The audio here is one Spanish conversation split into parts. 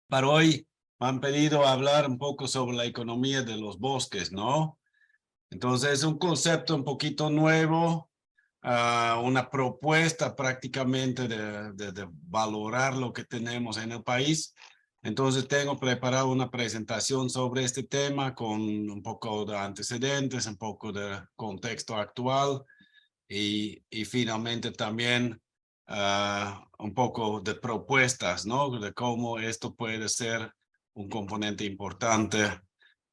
Para hoy me han pedido hablar un poco sobre la economía de los bosques, ¿no? Entonces es un concepto un poquito nuevo, una propuesta prácticamente de valorar lo que tenemos en el país. Entonces tengo preparado una presentación sobre este tema con un poco de antecedentes, un poco de contexto actual y finalmente también un poco de propuestas, ¿no? De cómo esto puede ser un componente importante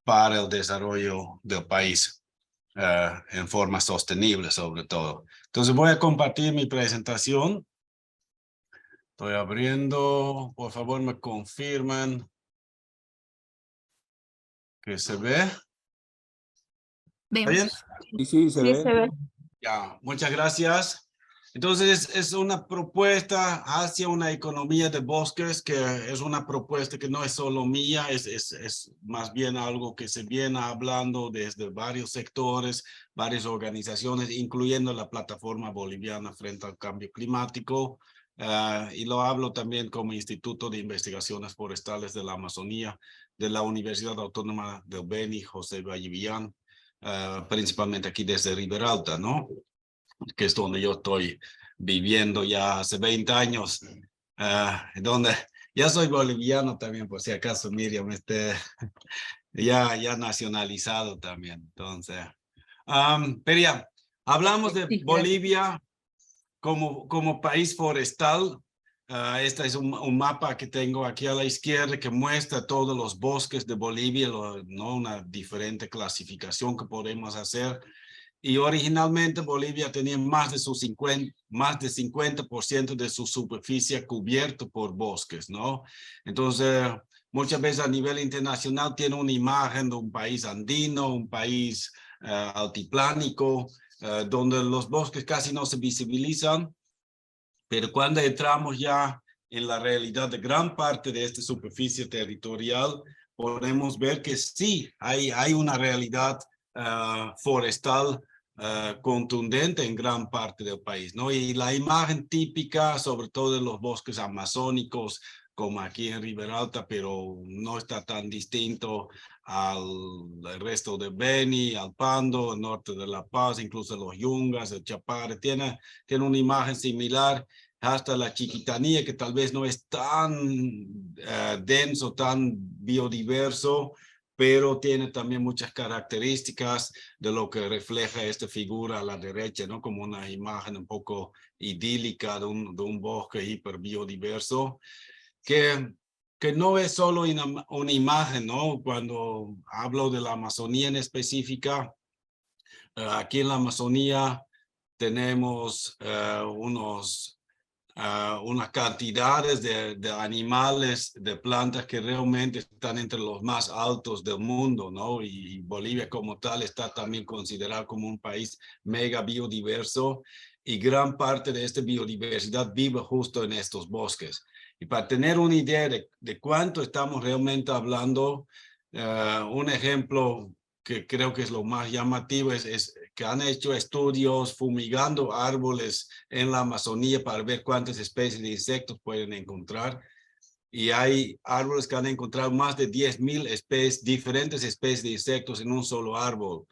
para el desarrollo del país en forma sostenible sobre todo. Entonces voy a compartir mi presentación. Estoy abriendo, por favor me confirman que se ve. ¿Está bien? Vemos. Sí, se Sí, ve. se ve. Ya, muchas gracias. Entonces, es una propuesta hacia una economía de bosques que es una propuesta que no es solo mía, es más bien algo que se viene hablando desde varios sectores, varias organizaciones, incluyendo la Plataforma Boliviana frente al Cambio Climático. Y lo hablo también como Instituto de Investigaciones Forestales de la Amazonía, de la Universidad Autónoma del Beni, José Vallivian, principalmente aquí desde Riberalta, ¿no? Que es donde yo estoy viviendo ya hace 20 años, donde ya soy boliviano también, por si acaso Miriam esté ya nacionalizado también. Entonces, pero ya, hablamos de Sí, gracias. Bolivia como país forestal. Este es un mapa que tengo aquí a la izquierda que muestra todos los bosques de Bolivia, ¿no? Una diferente clasificación que podemos hacer. Y originalmente Bolivia tenía más de 50% de su superficie cubierto por bosques, ¿no? Entonces, muchas veces a nivel internacional tiene una imagen de un país andino, un país altiplánico, donde los bosques casi no se visibilizan, pero cuando entramos ya en la realidad de gran parte de esta superficie territorial, podemos ver que sí, hay una realidad forestal contundente en gran parte del país, ¿no? Y la imagen típica, sobre todo de los bosques amazónicos, como aquí en Riberalta, pero no está tan distinto al resto de Beni, al Pando, el norte de La Paz, incluso los Yungas, el Chapare, tiene una imagen similar hasta la Chiquitanía, que tal vez no es tan denso, tan biodiverso, pero tiene también muchas características de lo que refleja esta figura a la derecha, ¿no? Como una imagen un poco idílica de un bosque hiperbiodiverso, que no es solo una imagen, ¿no? Cuando hablo de la Amazonía en específica, aquí en la Amazonía tenemos unas cantidades de animales, de plantas que realmente están entre los más altos del mundo, ¿no? Y Bolivia como tal está también considerado como un país mega biodiverso y gran parte de esta biodiversidad vive justo en estos bosques. Y para tener una idea de cuánto estamos realmente hablando, un ejemplo que creo que es lo más llamativo es que han hecho estudios fumigando árboles en la Amazonía para ver cuántas especies de insectos pueden encontrar. Y hay árboles que han encontrado más de 10,000 diferentes especies de insectos en un solo árbol.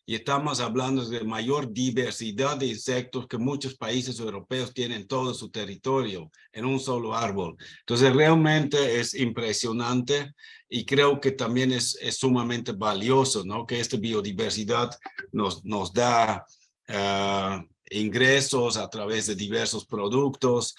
Y estamos hablando de mayor diversidad de insectos que muchos países europeos tienen en todo su territorio en un solo árbol. Entonces realmente es impresionante y creo que también es sumamente valioso, ¿no? Que esta biodiversidad nos da ingresos a través de diversos productos,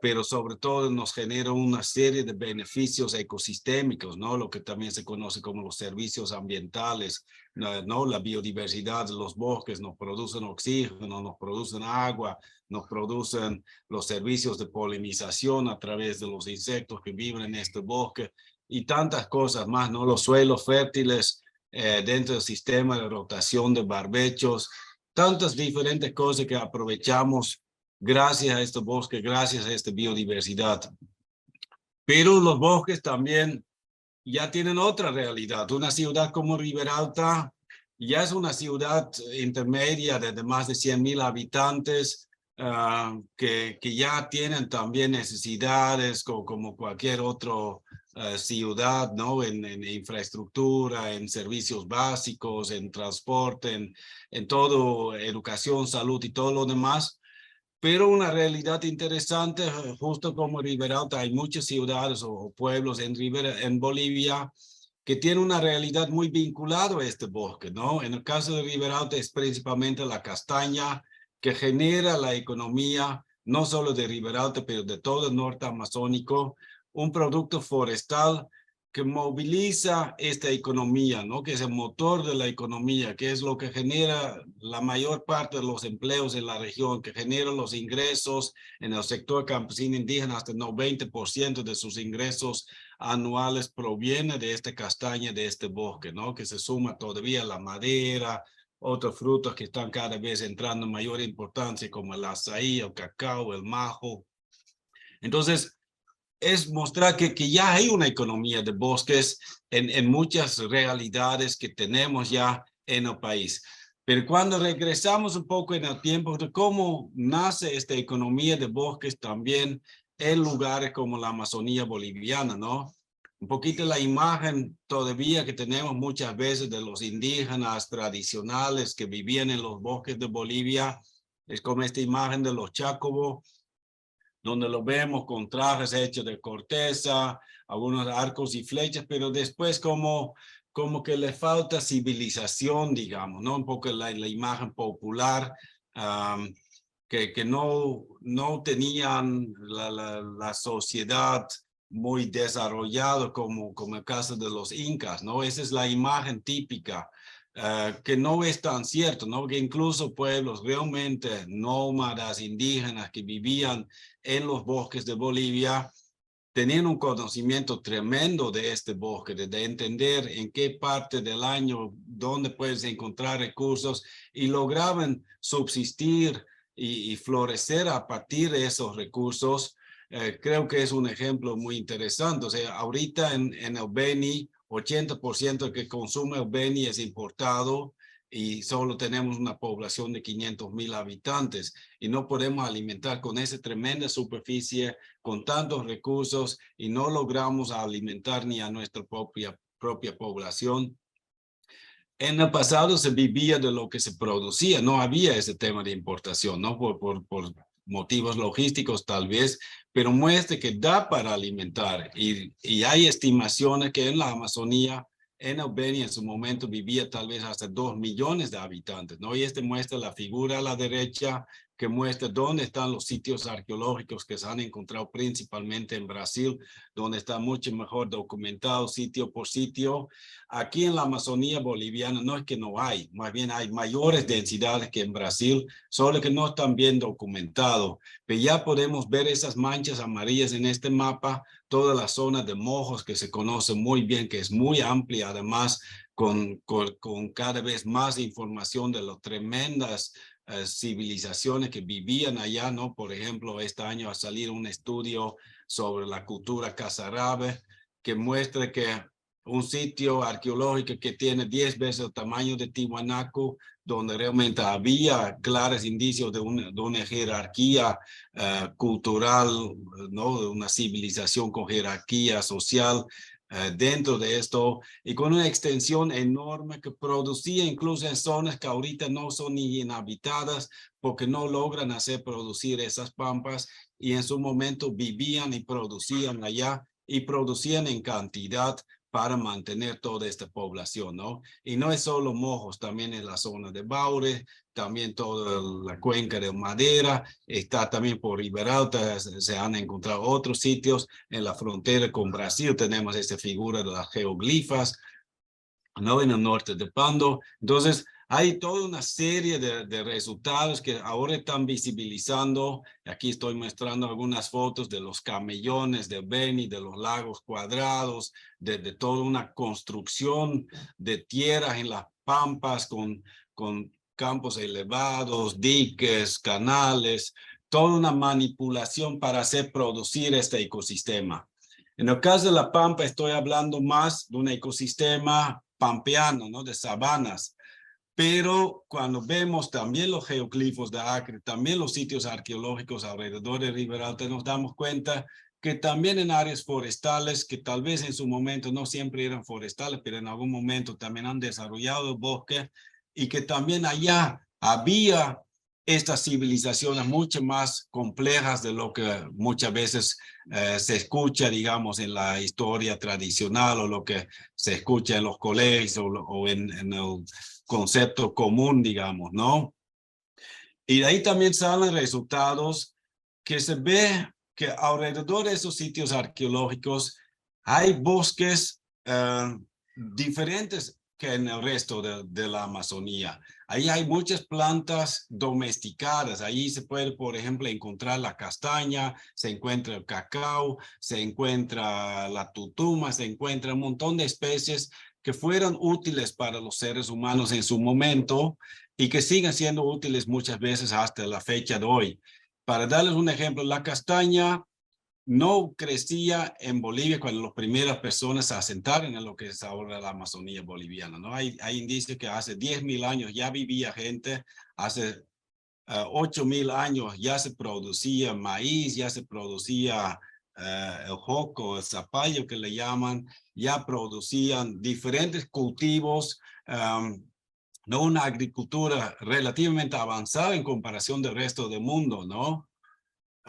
pero sobre todo nos genera una serie de beneficios ecosistémicos, ¿no? Lo que también se conoce como los servicios ambientales, ¿no? La biodiversidad de los bosques nos producen oxígeno, nos producen agua, nos producen los servicios de polinización a través de los insectos que viven en este bosque y tantas cosas más, ¿no? Los suelos fértiles dentro del sistema de rotación de barbechos, tantas diferentes cosas que aprovechamos gracias a este bosque, gracias a esta biodiversidad. Pero los bosques también ya tienen otra realidad. Una ciudad como Riberalta ya es una ciudad intermedia de más de 100,000 habitantes que ya tienen también necesidades como cualquier otro ciudad, ¿no? En infraestructura, en servicios básicos, en transporte, en todo, educación, salud y todo lo demás. Pero una realidad interesante, justo como Riberalta, hay muchas ciudades o pueblos en Bolivia que tienen una realidad muy vinculada a este bosque, ¿no? En el caso de Riberalta es principalmente la castaña que genera la economía, no solo de Riberalta, pero de todo el norte amazónico, un producto forestal que moviliza esta economía, ¿no? Que es el motor de la economía, que es lo que genera la mayor parte de los empleos en la región, que genera los ingresos en el sector campesino indígena, hasta el 90% de sus ingresos anuales proviene de esta castaña, de este bosque, ¿no? Que se suma todavía la madera, otros frutos que están cada vez entrando en mayor importancia, como el azaí, el cacao, el majo. Entonces, es mostrar que ya hay una economía de bosques en muchas realidades que tenemos ya en el país. Pero cuando regresamos un poco en el tiempo de cómo nace esta economía de bosques también en lugares como la Amazonía boliviana, ¿no? Un poquito la imagen todavía que tenemos muchas veces de los indígenas tradicionales que vivían en los bosques de Bolivia, es como esta imagen de los Chácobo, donde lo vemos con trajes hechos de corteza, algunos arcos y flechas, pero después como que le falta civilización, digamos, ¿no? Un poco la imagen popular, que no tenían la sociedad muy desarrollada como el caso de los incas, ¿no? Esa es la imagen típica. Que no es tan cierto, ¿no? Que incluso pueblos realmente nómadas, indígenas que vivían en los bosques de Bolivia, tenían un conocimiento tremendo de este bosque, de entender en qué parte del año, dónde puedes encontrar recursos y lograban subsistir y florecer a partir de esos recursos. Creo que es un ejemplo muy interesante. O sea, ahorita en el Beni, 80% que consume el Beni es importado y solo tenemos una población de 500,000 habitantes y no podemos alimentar con esa tremenda superficie, con tantos recursos y no logramos alimentar ni a nuestra propia población. En el pasado se vivía de lo que se producía, no había ese tema de importación, ¿no? Por motivos logísticos tal vez, pero muestra que da para alimentar y hay estimaciones que en la Amazonía, en el Beni en su momento vivía tal vez hasta 2 millones de habitantes, ¿no? Y este muestra la figura a la derecha que muestra dónde están los sitios arqueológicos que se han encontrado principalmente en Brasil, donde está mucho mejor documentado sitio por sitio. Aquí en la Amazonía boliviana no es que no hay, más bien hay mayores densidades que en Brasil, solo que no están bien documentados. Pero ya podemos ver esas manchas amarillas en este mapa, toda la zona de Mojos que se conoce muy bien, que es muy amplia, además con cada vez más información de las tremendas civilizaciones que vivían allá, ¿no? Por ejemplo, este año va a salir un estudio sobre la cultura Casarabe que muestra que un sitio arqueológico que tiene 10 veces el tamaño de Tiwanaku, donde realmente había claros indicios de una jerarquía cultural, ¿no? De una civilización con jerarquía social dentro de esto y con una extensión enorme que producía incluso en zonas que ahorita no son ni inhabitadas porque no logran hacer producir esas pampas y en su momento vivían y producían allá y producían en cantidad para mantener toda esta población, ¿no? Y no es solo Mojos, también en la zona de Baure, también toda la cuenca de Madera, está también por Riberalta, se han encontrado otros sitios en la frontera con Brasil, tenemos esta figura de las geoglifas, ¿no? En el norte de Pando. Entonces, hay toda una serie de resultados que ahora están visibilizando. Aquí estoy mostrando algunas fotos de los camellones de Beni, de los lagos cuadrados, de toda una construcción de tierras en las pampas con campos elevados, diques, canales, toda una manipulación para hacer producir este ecosistema. En el caso de la pampa estoy hablando más de un ecosistema pampeano, ¿no? De sabanas. Pero cuando vemos también los geoglifos de Acre, también los sitios arqueológicos alrededor de Riberalta, nos damos cuenta que también en áreas forestales, que tal vez en su momento no siempre eran forestales, pero en algún momento también han desarrollado bosques, y que también allá había estas civilizaciones mucho más complejas de lo que muchas veces se escucha, digamos, en la historia tradicional, o lo que se escucha en los colegios, o en el concepto común, digamos, ¿no? Y de ahí también salen resultados que se ve que alrededor de esos sitios arqueológicos hay bosques diferentes que en el resto de la Amazonía. Ahí hay muchas plantas domesticadas. Ahí se puede, por ejemplo, encontrar la castaña, se encuentra el cacao, se encuentra la tutuma, se encuentra un montón de especies que fueron útiles para los seres humanos en su momento y que siguen siendo útiles muchas veces hasta la fecha de hoy. Para darles un ejemplo, la castaña no crecía en Bolivia cuando las primeras personas se asentaron en lo que es ahora la Amazonía boliviana, ¿no? Hay indicios que hace 10.000 años ya vivía gente, hace 8.000 años ya se producía maíz, ya se producía el joco, el zapallo que le llaman, ya producían diferentes cultivos, no una agricultura relativamente avanzada en comparación del resto del mundo, ¿no?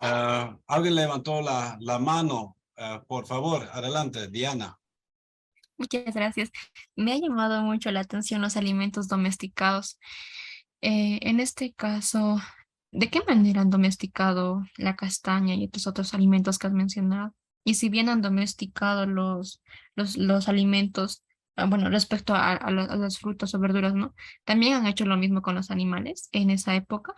Alguien levantó la mano. Por favor, adelante, Diana. Muchas gracias. Me ha llamado mucho la atención los alimentos domesticados. En este caso, ¿de qué manera han domesticado la castaña y estos otros alimentos que has mencionado? Y si bien han domesticado los alimentos, bueno, respecto a los frutos o verduras, ¿no? También han hecho lo mismo con los animales en esa época.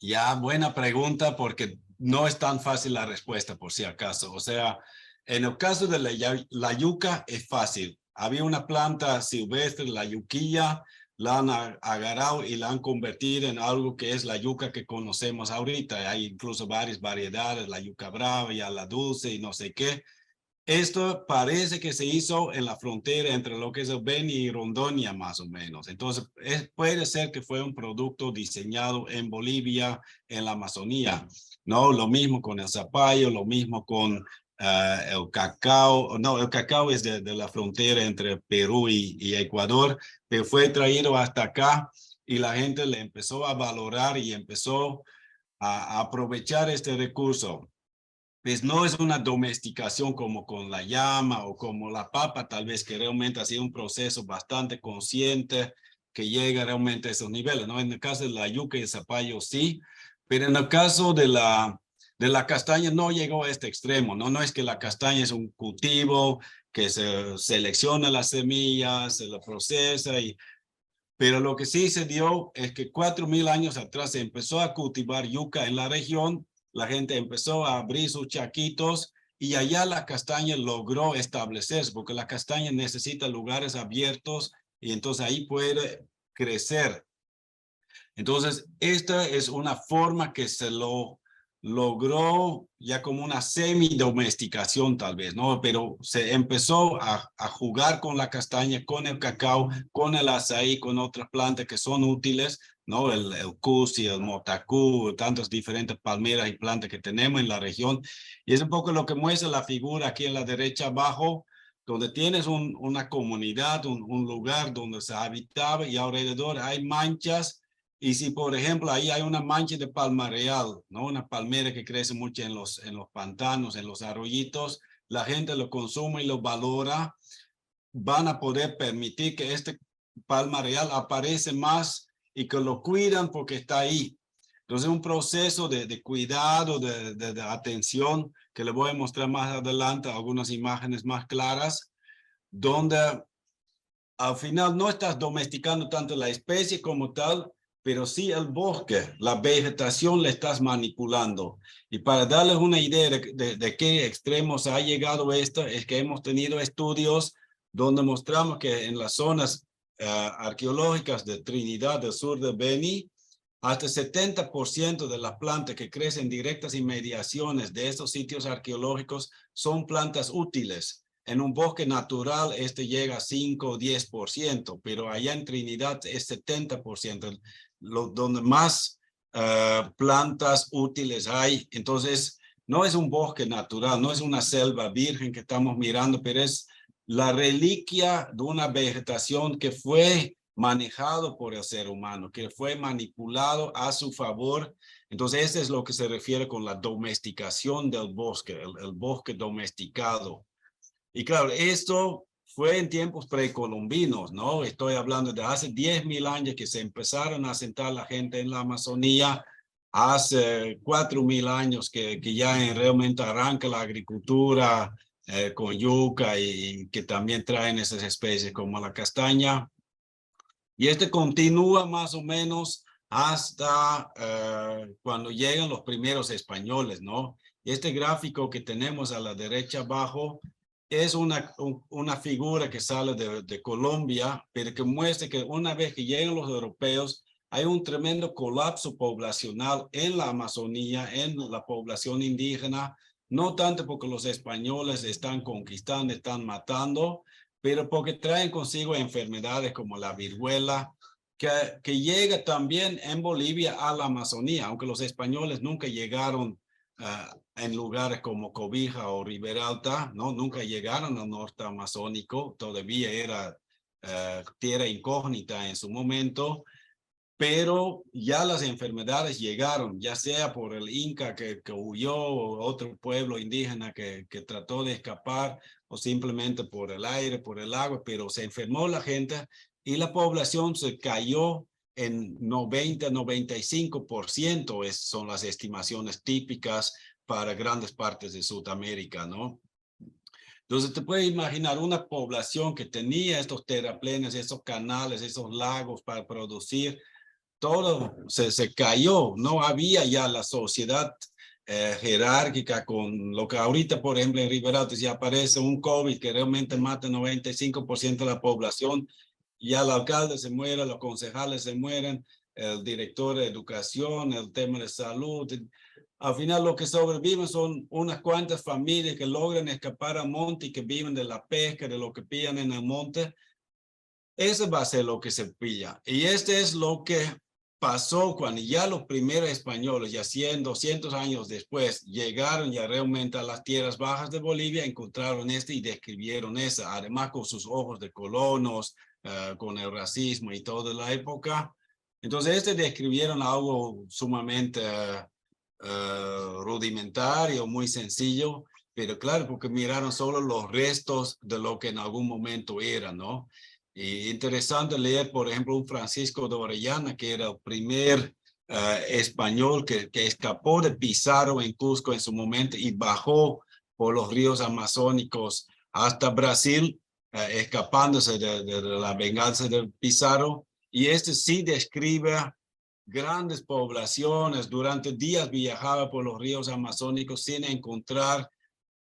Ya, buena pregunta, porque no es tan fácil la respuesta, por si acaso. O sea, en el caso de la yuca es fácil. Había una planta silvestre, la yuquilla, la han agarrado y la han convertido en algo que es la yuca que conocemos ahorita. Hay incluso varias variedades, la yuca brava, ya la dulce y no sé qué. Esto parece que se hizo en la frontera entre lo que es el Beni y Rondônia, más o menos. Entonces, puede ser que fue un producto diseñado en Bolivia, en la Amazonía, ¿no? Lo mismo con el zapallo, lo mismo con el cacao. No, el cacao es de la frontera entre Perú y Ecuador, pero fue traído hasta acá y la gente le empezó a valorar y empezó a aprovechar este recurso. Pues no es una domesticación como con la llama o como la papa, tal vez, que realmente ha sido un proceso bastante consciente que llega realmente a esos niveles, ¿no? En el caso de la yuca y el zapallo sí, pero en el caso de la castaña no llegó a este extremo, ¿no? No es que la castaña es un cultivo que se selecciona las semillas, se la procesa pero lo que sí se dio es que 4.000 años atrás se empezó a cultivar yuca en la región, la gente empezó a abrir sus chaquitos y allá la castaña logró establecerse, porque la castaña necesita lugares abiertos y entonces ahí puede crecer. Entonces, esta es una forma que se lo logró ya como una semi-domesticación tal vez, ¿no? Pero se empezó a jugar con la castaña, con el cacao, con el azaí, con otras plantas que son útiles, ¿no? El cusi, el motacú, tantas diferentes palmeras y plantas que tenemos en la región. Y es un poco lo que muestra la figura aquí en la derecha abajo, donde tienes una comunidad, un lugar donde se habitaba y alrededor hay manchas. Y si, por ejemplo, ahí hay una mancha de palma real, ¿no? Una palmera que crece mucho en los pantanos, en los arroyitos, la gente lo consume y lo valora, van a poder permitir que este palma real aparece más y que lo cuidan porque está ahí. Entonces, un proceso de cuidado, de atención, que le voy a mostrar más adelante algunas imágenes más claras, donde al final no estás domesticando tanto la especie como tal, pero sí el bosque, la vegetación le estás manipulando. Y para darles una idea de qué extremos ha llegado esto, es que hemos tenido estudios donde mostramos que en las zonas arqueológicas de Trinidad, del sur de Beni, hasta 70% de las plantas que crecen directas inmediaciones de estos sitios arqueológicos son plantas útiles. En un bosque natural este llega a 5 o 10%, pero allá en Trinidad es 70%, donde más plantas útiles hay. Entonces, no es un bosque natural, no es una selva virgen que estamos mirando, pero es la reliquia de una vegetación que fue manejado por el ser humano, que fue manipulado a su favor. Entonces, eso es lo que se refiere con la domesticación del bosque, el bosque domesticado. Y claro, esto fue en tiempos precolombinos, ¿no? Estoy hablando de hace 10.000 años que se empezaron a asentar la gente en la Amazonía, hace 4.000 años que ya realmente arranca la agricultura con yuca y que también traen esas especies como la castaña. Y este continúa más o menos hasta cuando llegan los primeros españoles, ¿no? Este gráfico que tenemos a la derecha abajo es una figura que sale de Colombia, pero que muestra que una vez que llegan los europeos, hay un tremendo colapso poblacional en la Amazonía, en la población indígena, no tanto porque los españoles están conquistando, están matando, pero porque traen consigo enfermedades como la viruela, que llega también en Bolivia a la Amazonía, aunque los españoles nunca llegaron en lugares como Cobija o Ribera Alta, ¿no? Nunca llegaron al norte amazónico, todavía era tierra incógnita en su momento, pero ya las enfermedades llegaron, ya sea por el Inca que huyó o otro pueblo indígena que trató de escapar o simplemente por el aire, por el agua, pero se enfermó la gente y la población se cayó en 90-95%, son las estimaciones típicas para grandes partes de Sudamérica, ¿no? Entonces te puedes imaginar una población que tenía estos terraplenes, esos canales, esos lagos para producir, todo se cayó, no había ya la sociedad jerárquica con lo que ahorita, por ejemplo, en Ribera Alta, si aparece un COVID que realmente mata el 95% de la población, ya el alcalde se muere, los concejales se mueren, el director de educación, el tema de salud. Al final lo que sobreviven son unas cuantas familias que logran escapar al monte y que viven de la pesca, de lo que pillan en el monte. Eso va a ser lo que se pilla. Y este es lo que pasó cuando ya los primeros españoles, ya 100, 200 años después, llegaron ya realmente a las tierras bajas de Bolivia, encontraron y describieron esa, además con sus ojos de colonos, con el racismo y toda la época. Entonces, describieron algo sumamente rudimentario, muy sencillo, pero claro, porque miraron solo los restos de lo que en algún momento era, ¿no? Y interesante leer, por ejemplo, un Francisco de Orellana, que era el primer español que escapó de Pizarro en Cusco en su momento y bajó por los ríos amazónicos hasta Brasil, escapándose de la venganza de Pizarro. Y sí describe grandes poblaciones. Durante días viajaba por los ríos amazónicos sin encontrar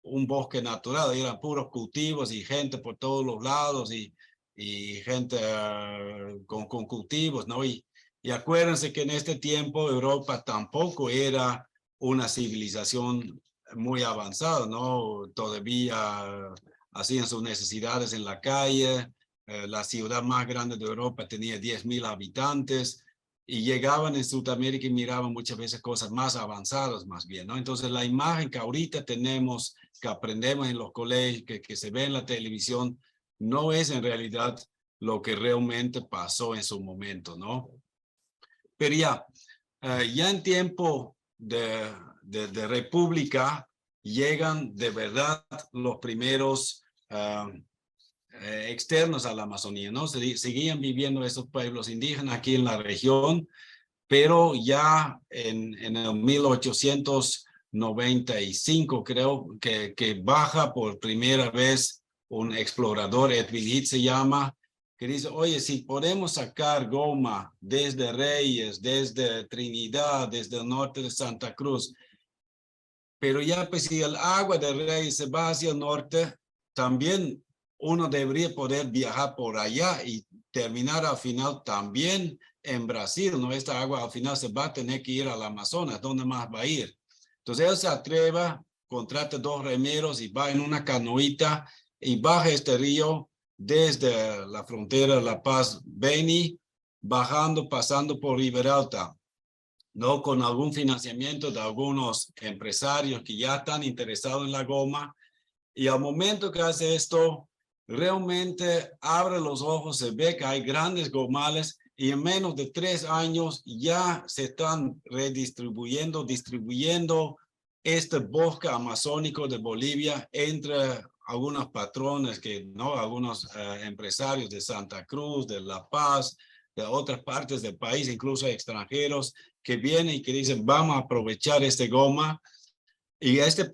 un bosque natural. Eran puros cultivos y gente por todos los lados y gente con cultivos, ¿no? Y acuérdense que en este tiempo Europa tampoco era una civilización muy avanzada, ¿no? Todavía hacían sus necesidades en la calle. La ciudad más grande de Europa tenía 10.000 habitantes y llegaban en Sudamérica y miraban muchas veces cosas más avanzadas más bien, ¿no? Entonces la imagen que ahorita tenemos, que aprendemos en los colegios, que se ve en la televisión, no es en realidad lo que realmente pasó en su momento, ¿no? Pero ya en tiempo de república llegan de verdad los primeros externos a la Amazonía, ¿no? Seguían viviendo esos pueblos indígenas aquí en la región, pero ya en el 1895 creo que baja por primera vez un explorador, Edwin Heath se llama, que dice, oye, si podemos sacar goma desde Reyes, desde Trinidad, desde el norte de Santa Cruz, pero ya pues si el agua de Reyes se va hacia el norte, también uno debería poder viajar por allá y terminar al final también en Brasil, ¿no? Esta agua al final se va a tener que ir al Amazonas, ¿dónde más va a ir? Entonces él se atreve, contrata 2 remeros y va en una canoita y baja este río desde la frontera de La Paz, Beni, bajando, pasando por Ribera Alta. ¿no? Con algún financiamiento de algunos empresarios que ya están interesados en la goma. Y al momento que hace esto, realmente abre los ojos, se ve que hay grandes gomales y en menos de 3 años ya se están distribuyendo este bosque amazónico de Bolivia entre algunos patrones que, ¿no? Algunos empresarios de Santa Cruz, de La Paz, de otras partes del país, incluso extranjeros, que vienen y que dicen, vamos a aprovechar este goma. Y este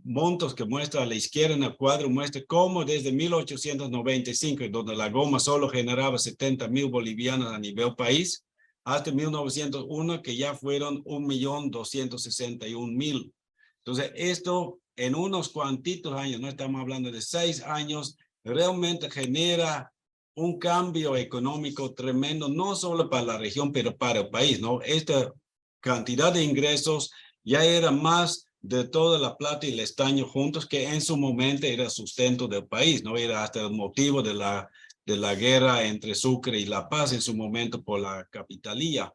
montos que muestra a la izquierda en el cuadro muestra cómo desde 1895, donde la goma solo generaba 70,000 bolivianos a nivel país, hasta 1901, que ya fueron 1.261.000. Entonces, esto en unos cuantitos años, no estamos hablando de 6 años, realmente genera un cambio económico tremendo, no solo para la región, pero para el país, ¿no? Esta cantidad de ingresos ya era más de toda la plata y el estaño juntos, que en su momento era sustento del país, ¿no? Era hasta el motivo de la guerra entre Sucre y La Paz en su momento por la capitalía.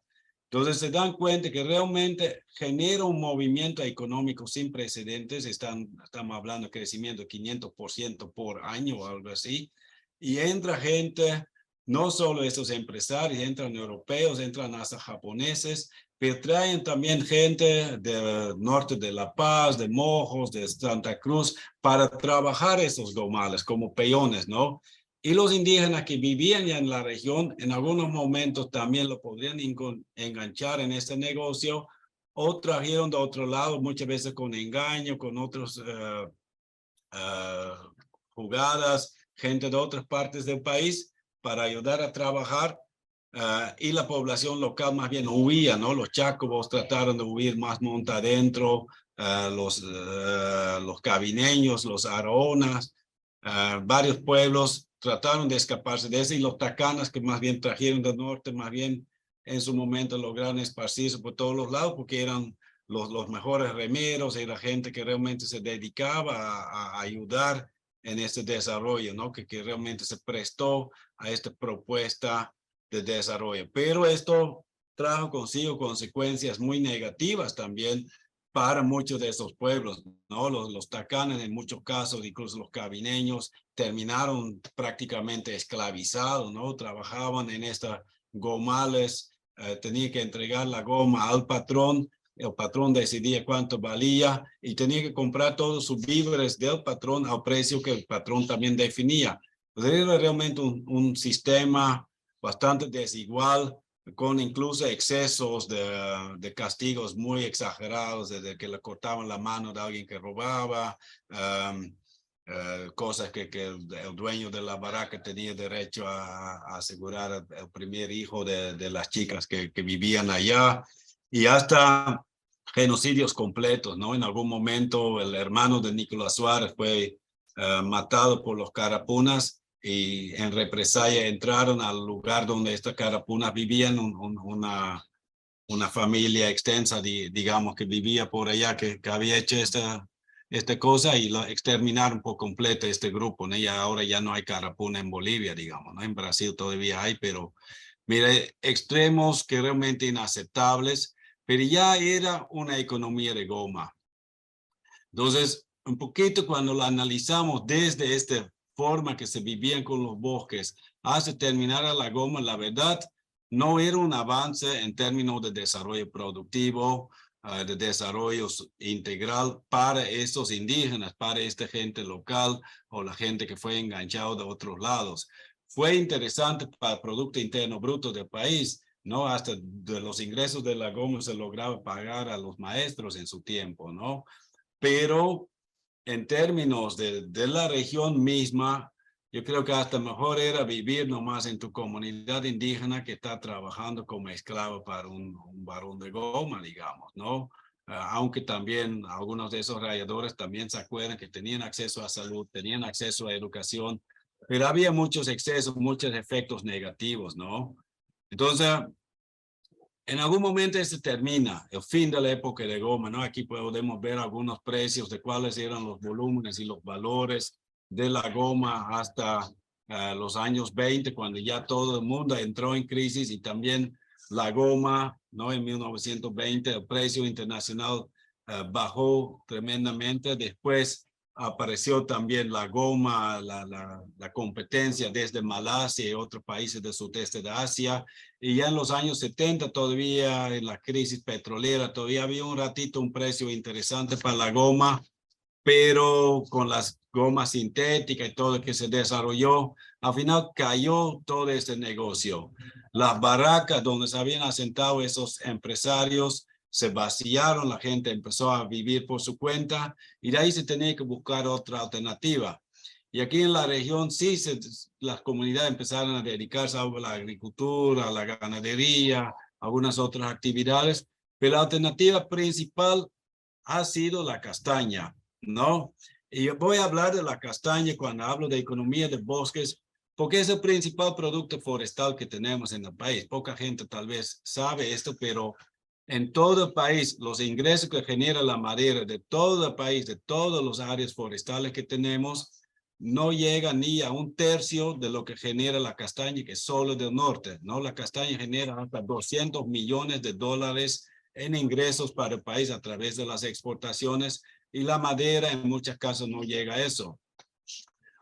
Entonces se dan cuenta que realmente genera un movimiento económico sin precedentes, estamos hablando de crecimiento de 500% por año o algo así, y entra gente, no solo estos empresarios, entran europeos, entran hasta japoneses, pero traen también gente del norte de La Paz, de Mojos, de Santa Cruz, para trabajar esos gomales como peones, ¿no? Y los indígenas que vivían ya en la región, en algunos momentos también lo podrían enganchar en este negocio, o trajeron de otro lado, muchas veces con engaño, con otras jugadas, gente de otras partes del país para ayudar a trabajar. Y la población local más bien huía, ¿no? Los chacobos trataron de huir más monte adentro, los cabineños, los aronas, varios pueblos trataron de escaparse de eso, y los tacanas que más bien trajeron del norte, más bien en su momento lograron esparcirse por todos los lados porque eran los mejores remeros, era gente que realmente se dedicaba a ayudar en este desarrollo, ¿no? Que realmente se prestó a esta propuesta de desarrollo. Pero esto trajo consigo consecuencias muy negativas también para muchos de esos pueblos, ¿no? Los tacanes en muchos casos, incluso los cabineños, terminaron prácticamente esclavizados, ¿no? Trabajaban en estas gomales, tenían que entregar la goma al patrón, el patrón decidía cuánto valía y tenía que comprar todos sus víveres del patrón al precio que el patrón también definía. Entonces era realmente un sistema bastante desigual, con incluso excesos de castigos muy exagerados, desde que le cortaban la mano de alguien que robaba, cosas que el dueño de la barraca tenía derecho a asegurar el primer hijo de las chicas que vivían allá, y hasta genocidios completos, ¿no? En algún momento el hermano de Nicolás Suárez fue matado por los carapunas, y en represalia entraron al lugar donde estas carapunas vivían, una familia extensa, digamos, que vivía por allá, que había hecho esta cosa, y lo exterminaron por completo este grupo, ¿no? Y ahora ya no hay carapuna en Bolivia, digamos, ¿no? En Brasil todavía hay, pero mire, extremos que realmente inaceptables, pero ya era una economía de goma. Entonces, un poquito cuando lo analizamos desde esta forma que se vivían con los bosques hasta terminar a la goma, la verdad, no era un avance en términos de desarrollo productivo, de desarrollo integral para estos indígenas, para esta gente local o la gente que fue enganchado de otros lados. Fue interesante para el Producto Interno Bruto del país, ¿no? Hasta de los ingresos de la goma se lograba pagar a los maestros en su tiempo, ¿no? Pero en términos de la región misma, yo creo que hasta mejor era vivir nomás en tu comunidad indígena que está trabajando como esclavo para un varón de goma, digamos, ¿no? Aunque también algunos de esos rayadores también se acuerdan que tenían acceso a salud, tenían acceso a educación, pero había muchos excesos, muchos efectos negativos, ¿no? Entonces, en algún momento se termina el fin de la época de goma, ¿no? Aquí podemos ver algunos precios de cuáles eran los volúmenes y los valores de la goma hasta los años 20, cuando ya todo el mundo entró en crisis, y también la goma, ¿no? En 1920 el precio internacional bajó tremendamente. Después apareció también la goma, la competencia desde Malasia y otros países del sudeste de Asia. Y ya en los años 70 todavía, en la crisis petrolera, todavía había un ratito un precio interesante para la goma, pero con las gomas sintéticas y todo lo que se desarrolló, al final cayó todo este negocio. Las barracas donde se habían asentado esos empresarios se vaciaron, la gente empezó a vivir por su cuenta y de ahí se tenía que buscar otra alternativa. Y aquí en la región sí, las comunidades empezaron a dedicarse a la agricultura, a la ganadería, algunas otras actividades, pero la alternativa principal ha sido la castaña, ¿no? Y yo voy a hablar de la castaña cuando hablo de economía de bosques, porque es el principal producto forestal que tenemos en el país. Poca gente tal vez sabe esto, pero en todo el país, los ingresos que genera la madera de todo el país, de todas las áreas forestales que tenemos, no llega ni a un tercio de lo que genera la castaña, que es solo del norte, ¿no? La castaña genera hasta 200 millones de dólares en ingresos para el país a través de las exportaciones y la madera en muchos casos no llega a eso.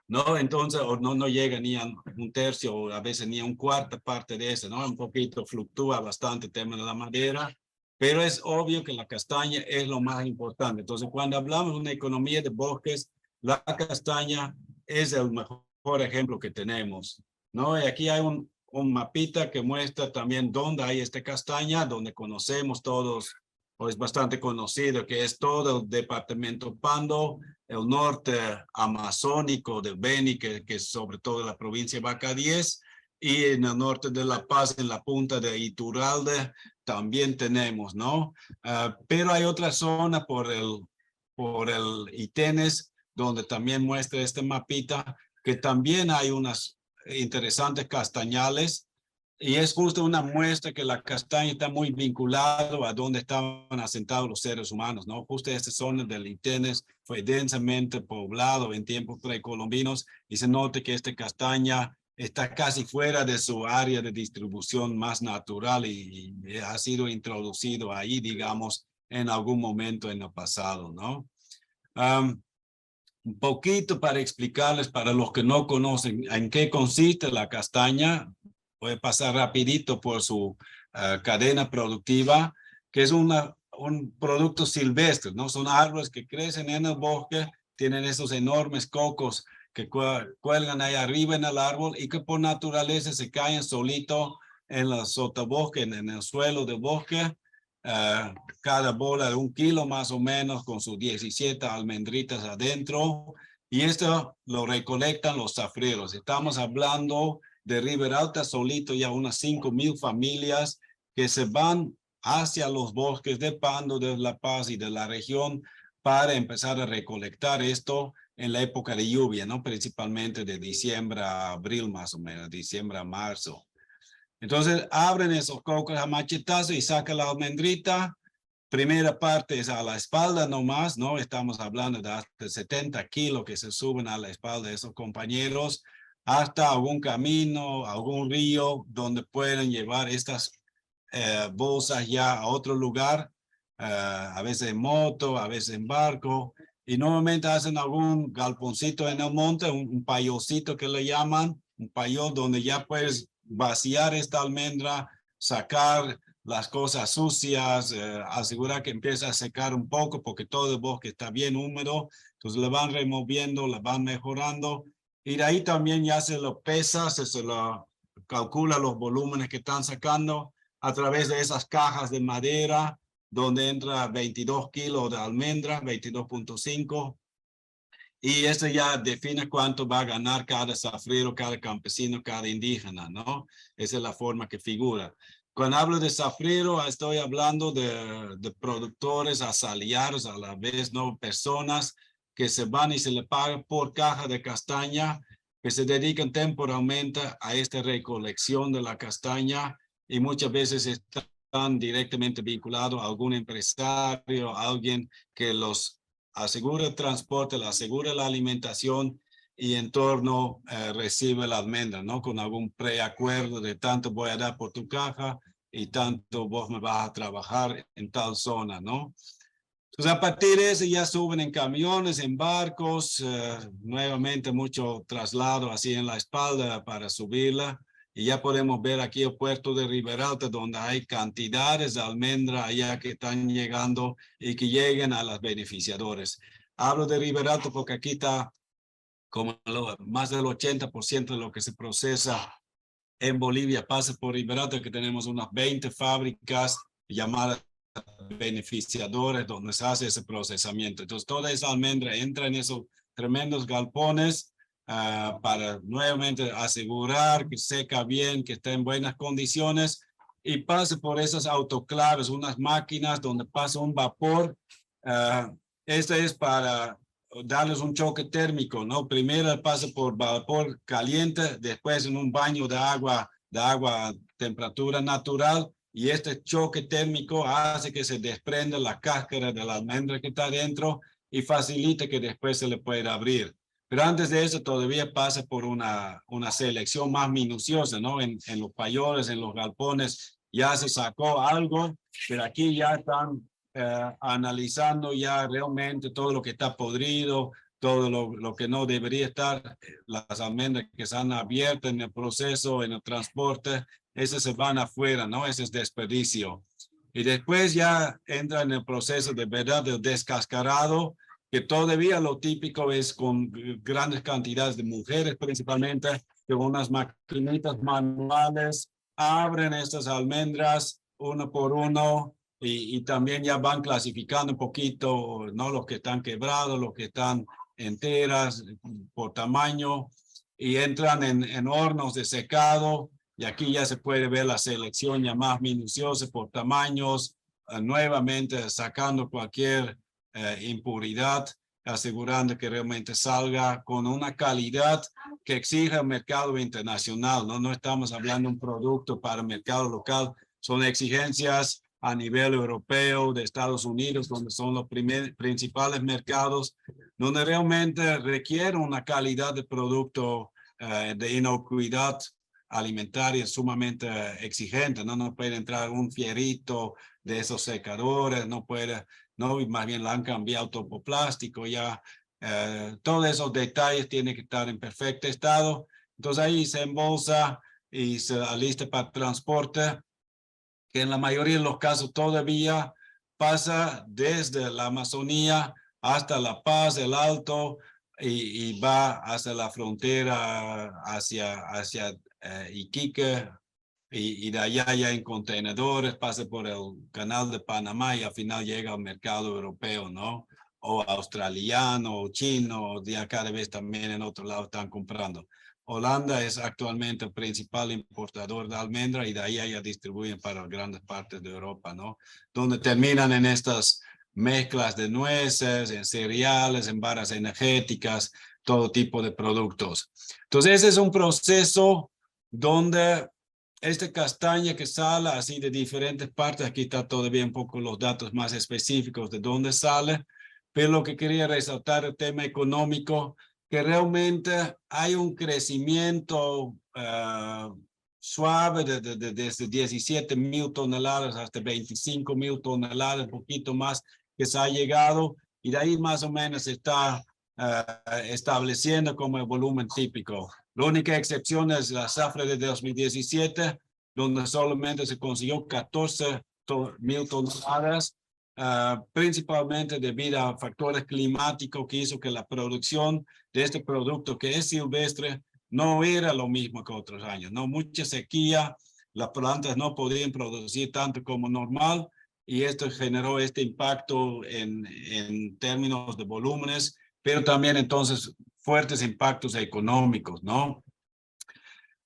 No, entonces, o no llega ni a un tercio o a veces ni a un cuarta parte de eso, ¿no? Un poquito fluctúa bastante el tema de la madera, pero es obvio que la castaña es lo más importante. Entonces, cuando hablamos de una economía de bosques, la castaña es el mejor ejemplo que tenemos, ¿no? Y aquí hay un mapita que muestra también dónde hay esta castaña, donde conocemos todos, o es bastante conocido, que es todo el departamento Pando, el norte amazónico de Beni, que es sobre todo la provincia de Vaca 10, y en el norte de La Paz, en la punta de Iturralde, también tenemos, ¿no? Pero hay otra zona por el Itenes, donde también muestra este mapita, que también hay unas interesantes castañales, y es justo una muestra que la castaña está muy vinculada a donde estaban asentados los seres humanos, ¿no? Justo esta zona del Itenes fue densamente poblado en tiempos precolombinos y se nota que esta castaña está casi fuera de su área de distribución más natural y ha sido introducido ahí, digamos, en algún momento en el pasado, ¿no? Un poquito para explicarles, para los que no conocen, en qué consiste la castaña. Voy a pasar rapidito por su cadena productiva, que es un producto silvestre, ¿no? Son árboles que crecen en el bosque, tienen esos enormes cocos que cuelgan ahí arriba en el árbol y que por naturaleza se caen solito en el sotobosque, en el suelo del bosque. Cada bola de 1 kilo más o menos con sus 17 almendritas adentro, y esto lo recolectan los zafreros. Estamos hablando de Riberalta solito ya unas 5,000 familias que se van hacia los bosques de Pando, de La Paz y de la región para empezar a recolectar esto en la época de lluvia, ¿no? Principalmente de diciembre a abril más o menos, diciembre a marzo. Entonces abren esos cocos a machetazo y sacan la almendrita. Primera parte es a la espalda nomás, ¿no? Estamos hablando de hasta 70 kilos que se suben a la espalda de esos compañeros hasta algún camino, algún río donde pueden llevar estas bolsas ya a otro lugar, a veces en moto, a veces en barco, y normalmente hacen algún galponcito en el monte, un payocito que le llaman, un payol donde ya puedes vaciar esta almendra, sacar las cosas sucias, asegurar que empieza a secar un poco porque todo el bosque está bien húmedo, entonces le van removiendo, le van mejorando, y de ahí también ya se lo pesa, se lo calcula los volúmenes que están sacando a través de esas cajas de madera, donde entra 22 kilos de almendra, 22.5, y esto ya define cuánto va a ganar cada zafrero, cada campesino, cada indígena, ¿no? Esa es la forma que figura. Cuando hablo de zafrero, estoy hablando de productores asalariados a la vez, ¿no? Personas que se van y se le pagan por caja de castaña, que se dedican temporalmente a esta recolección de la castaña y muchas veces están directamente vinculados a algún empresario, a alguien que los asegura el transporte, le asegura la alimentación y en torno recibe la almendra, ¿no? Con algún preacuerdo de tanto voy a dar por tu caja y tanto vos me vas a trabajar en tal zona, ¿no? Entonces, a partir de eso ya suben en camiones, en barcos, nuevamente mucho traslado así en la espalda para subirla. Y ya podemos ver aquí el puerto de Riberalta, donde hay cantidades de almendra allá que están llegando y que lleguen a los beneficiadores. Hablo de Riberalta porque aquí está como más del 80% de lo que se procesa en Bolivia pasa por Riberalta, que tenemos unas 20 fábricas llamadas beneficiadores donde se hace ese procesamiento. Entonces, toda esa almendra entra en esos tremendos galpones para nuevamente asegurar que seca bien, que esté en buenas condiciones y pase por esas autoclaves, unas máquinas donde pasa un vapor. Este es para darles un choque térmico, ¿no? Primero pasa por vapor caliente, después en un baño de agua temperatura natural, y este choque térmico hace que se desprenda la cáscara de la almendra que está dentro y facilita que después se le pueda abrir. Pero antes de eso todavía pasa por una selección más minuciosa, ¿no? En los payoles, en los galpones, ya se sacó algo, pero aquí ya están analizando ya realmente todo lo que está podrido, todo lo que no debería estar, las almendras que están abiertas en el proceso, en el transporte, esas se van afuera, ¿no? Ese es desperdicio. Y después ya entra en el proceso de verdad del descascarado, que todavía lo típico es con grandes cantidades de mujeres, principalmente, que con unas maquinitas manuales abren estas almendras uno por uno y también ya van clasificando un poquito, ¿no? Los que están quebrados, los que están enteras por tamaño y entran en hornos de secado. Y aquí ya se puede ver la selección ya más minuciosa por tamaños, nuevamente sacando cualquier impuridad, asegurando que realmente salga con una calidad que exige el mercado internacional. No estamos hablando de un producto para el mercado local, son exigencias a nivel europeo, de Estados Unidos, donde son los principales mercados, donde realmente requiere una calidad de producto de inocuidad alimentaria sumamente exigente, ¿no? No puede entrar un fierito de esos secadores, no puede, no, más bien la han cambiado todo plástico ya. Todos esos detalles tienen que estar en perfecto estado. Entonces ahí se embolsa y se alista para transporte, que en la mayoría de los casos todavía pasa desde la Amazonía hasta La Paz, el Alto, y va hacia la frontera, hacia Iquique, y de allá ya en contenedores, pasa por el canal de Panamá y al final llega al mercado europeo, ¿no? O australiano, o chino, ya cada vez también en otro lado están comprando. Holanda es actualmente el principal importador de almendra y de ahí ya distribuyen para grandes partes de Europa, ¿no? Donde terminan en estas mezclas de nueces, en cereales, en barras energéticas, todo tipo de productos. Entonces ese es un proceso donde esta castaña que sale así de diferentes partes, aquí está todavía un poco los datos más específicos de dónde sale, pero lo que quería resaltar el tema económico, que realmente hay un crecimiento suave desde 17.000 toneladas hasta 25.000 toneladas, un poquito más que se ha llegado, y de ahí más o menos se está estableciendo como el volumen típico. La única excepción es la zafra de 2017, donde solamente se consiguió 14.000 toneladas, principalmente debido a factores climáticos que hizo que la producción de este producto que es silvestre no era lo mismo que otros años, ¿no? Mucha sequía, las plantas no podían producir tanto como normal y esto generó este impacto en términos de volúmenes, pero también entonces fuertes impactos económicos, ¿no?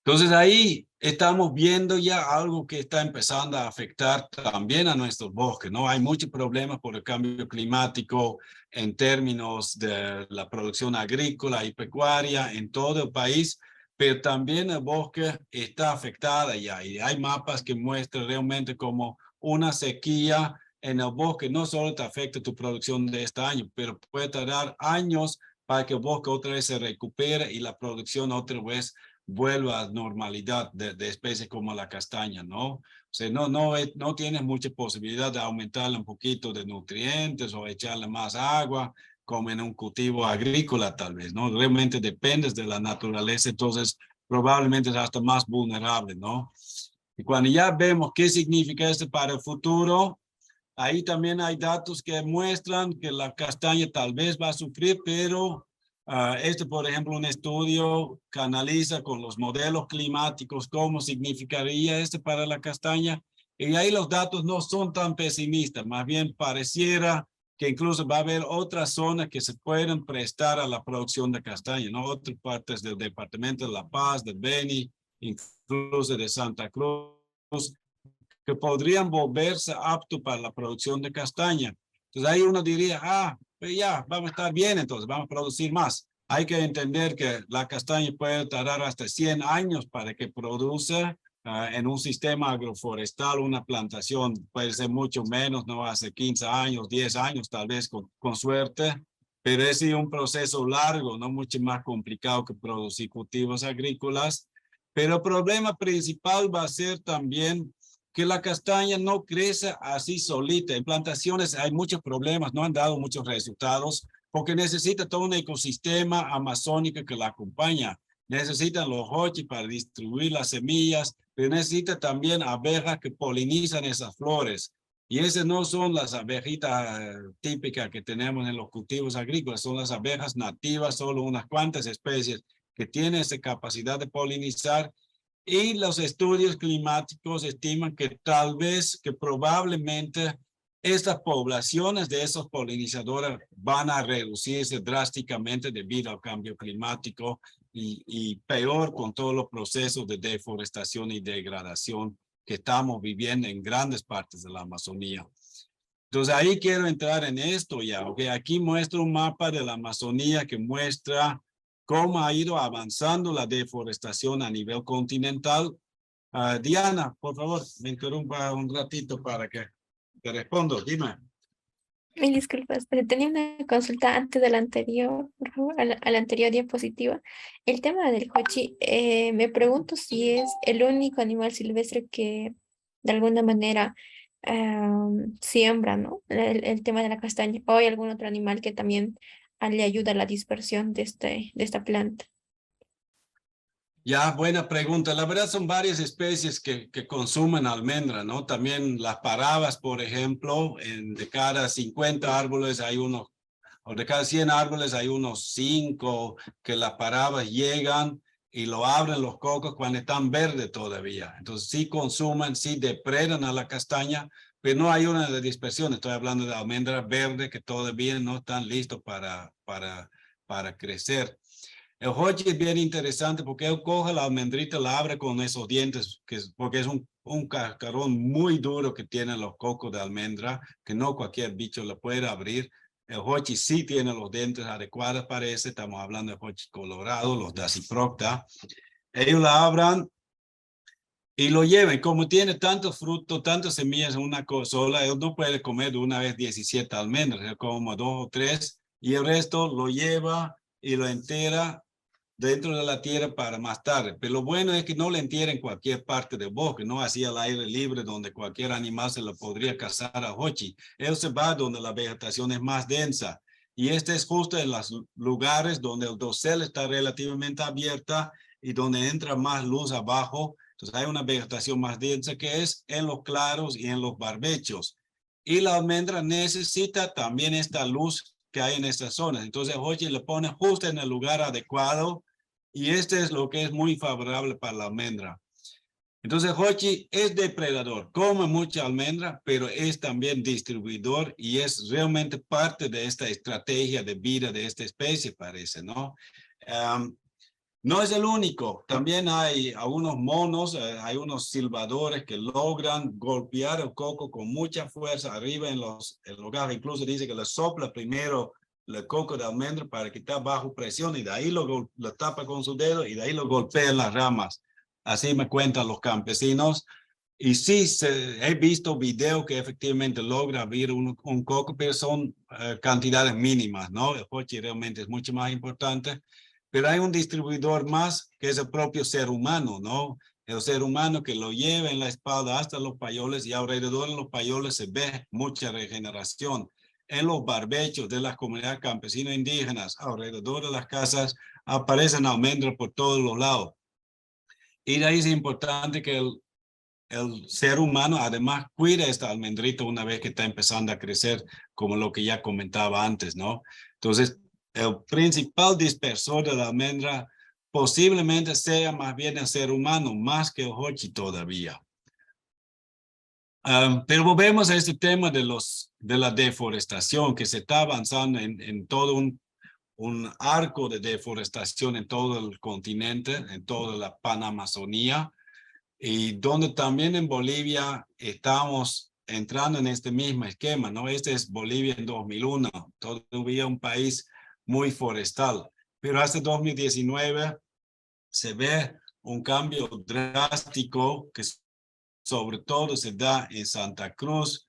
Entonces ahí estamos viendo ya algo que está empezando a afectar también a nuestros bosques, ¿no? Hay muchos problemas por el cambio climático en términos de la producción agrícola y pecuaria en todo el país, pero también el bosque está afectado ya y hay mapas que muestran realmente como una sequía en el bosque no solo te afecta tu producción de este año, pero puede tardar años para que el bosque otra vez se recupere y la producción otra vez vuelva a normalidad de especies como la castaña, ¿no? O sea, no tienes mucha posibilidad de aumentarle un poquito de nutrientes o echarle más agua, como en un cultivo agrícola tal vez, ¿no? Realmente dependes de la naturaleza, entonces probablemente es hasta más vulnerable, ¿no? Y cuando ya vemos qué significa esto para el futuro, ahí también hay datos que muestran que la castaña tal vez va a sufrir, pero por ejemplo, un estudio que analiza con los modelos climáticos cómo significaría para la castaña. Y ahí los datos no son tan pesimistas, más bien pareciera que incluso va a haber otras zonas que se pueden prestar a la producción de castaña, ¿no? Otras partes del departamento de La Paz, de Beni, incluso de Santa Cruz, que podrían volverse aptos para la producción de castaña. Entonces ahí uno diría, pues ya, vamos a estar bien, entonces vamos a producir más. Hay que entender que la castaña puede tardar hasta 100 años para que produzca en un sistema agroforestal, una plantación puede ser mucho menos, no hace 15 años, 10 años tal vez con suerte, pero es un proceso largo, no mucho más complicado que producir cultivos agrícolas. Pero el problema principal va a ser también que la castaña no crece así solita. En plantaciones hay muchos problemas, no han dado muchos resultados, porque necesita todo un ecosistema amazónico que la acompaña. Necesitan los hochis para distribuir las semillas, pero necesita también abejas que polinizan esas flores. Y esas no son las abejitas típicas que tenemos en los cultivos agrícolas, son las abejas nativas, solo unas cuantas especies que tienen esa capacidad de polinizar. Y los estudios climáticos estiman que tal vez, que probablemente estas poblaciones de esos polinizadores van a reducirse drásticamente debido al cambio climático y peor con todos los procesos de deforestación y degradación que estamos viviendo en grandes partes de la Amazonía. Entonces ahí quiero entrar en esto ya, ¿ok? Aquí muestro un mapa de la Amazonía que muestra cómo ha ido avanzando la deforestación a nivel continental. Diana, por favor, me interrumpa un ratito para que te respondo. Dime. Mil disculpas, pero tenía una consulta antes de la anterior, por favor, a la anterior diapositiva. El tema del hochi, me pregunto si es el único animal silvestre que de alguna manera siembra, ¿no? El tema de la castaña. O hay algún otro animal que también le ayuda a la dispersión de esta planta. Ya, buena pregunta. La verdad son varias especies que consumen almendra, ¿no? También las parabas, por ejemplo, de cada 50 árboles hay unos, o de cada 100 árboles hay unos 5 que las parabas llegan y lo abren los cocos cuando están verdes todavía. Entonces sí consumen, sí depredan a la castaña, pero no hay una de dispersión. Estoy hablando de almendras verdes que todavía no están listos para crecer. El hochi es bien interesante porque él coge la almendrita, la abre con esos dientes, porque es un cascarón muy duro que tienen los cocos de almendra, que no cualquier bicho lo puede abrir. El hochi sí tiene los dientes adecuados para ese, estamos hablando de hochi colorado, los Dasyprocta. Ellos la abran y lo llevan. Como tiene tantos frutos, tantas semillas en una cosa sola, él no puede comer de una vez 17 almendras, él come 2 o 3 y el resto lo lleva y lo entera dentro de la tierra para más tarde. Pero lo bueno es que no le entierren en cualquier parte del bosque, no así al aire libre donde cualquier animal se lo podría cazar a hochi. Él se va donde la vegetación es más densa. Y este es justo en los lugares donde el dosel está relativamente abierta y donde entra más luz abajo. Entonces hay una vegetación más densa que es en los claros y en los barbechos. Y la almendra necesita también esta luz que hay en estas zonas. Entonces el hochi le pone justo en el lugar adecuado y este es lo que es muy favorable para la almendra. Entonces, hochi es depredador, come mucha almendra, pero es también distribuidor y es realmente parte de esta estrategia de vida de esta especie, parece, ¿no? No es el único, también hay algunos monos, hay unos silbadores que logran golpear el coco con mucha fuerza arriba en los hogares, incluso dice que le sopla primero el coco de almendra para que esté bajo presión y de ahí lo tapa con su dedo y de ahí lo golpea en las ramas. Así me cuentan los campesinos. Y sí, he visto videos que efectivamente logra abrir un coco, pero son cantidades mínimas, ¿no? El hochi realmente es mucho más importante. pero hay un distribuidor más que es el propio ser humano, ¿no? El ser humano que lo lleva en la espalda hasta los payoles y alrededor de los payoles se ve mucha regeneración. En los barbechos de las comunidades campesinas indígenas, alrededor de las casas, aparecen almendras por todos los lados. Y de ahí es importante que el ser humano además cuida esta almendrita una vez que está empezando a crecer, como lo que ya comentaba antes, ¿no? Entonces, el principal dispersor de la almendra posiblemente sea más bien el ser humano, más que el hochi todavía. Pero volvemos a este tema de la deforestación, que se está avanzando en todo un arco de deforestación en todo el continente, en toda la Panamazonía, y donde también en Bolivia estamos entrando en este mismo esquema, ¿no? Este es Bolivia en 2001, todavía un país muy forestal, pero hasta 2019 se ve un cambio drástico que sobre todo se da en Santa Cruz,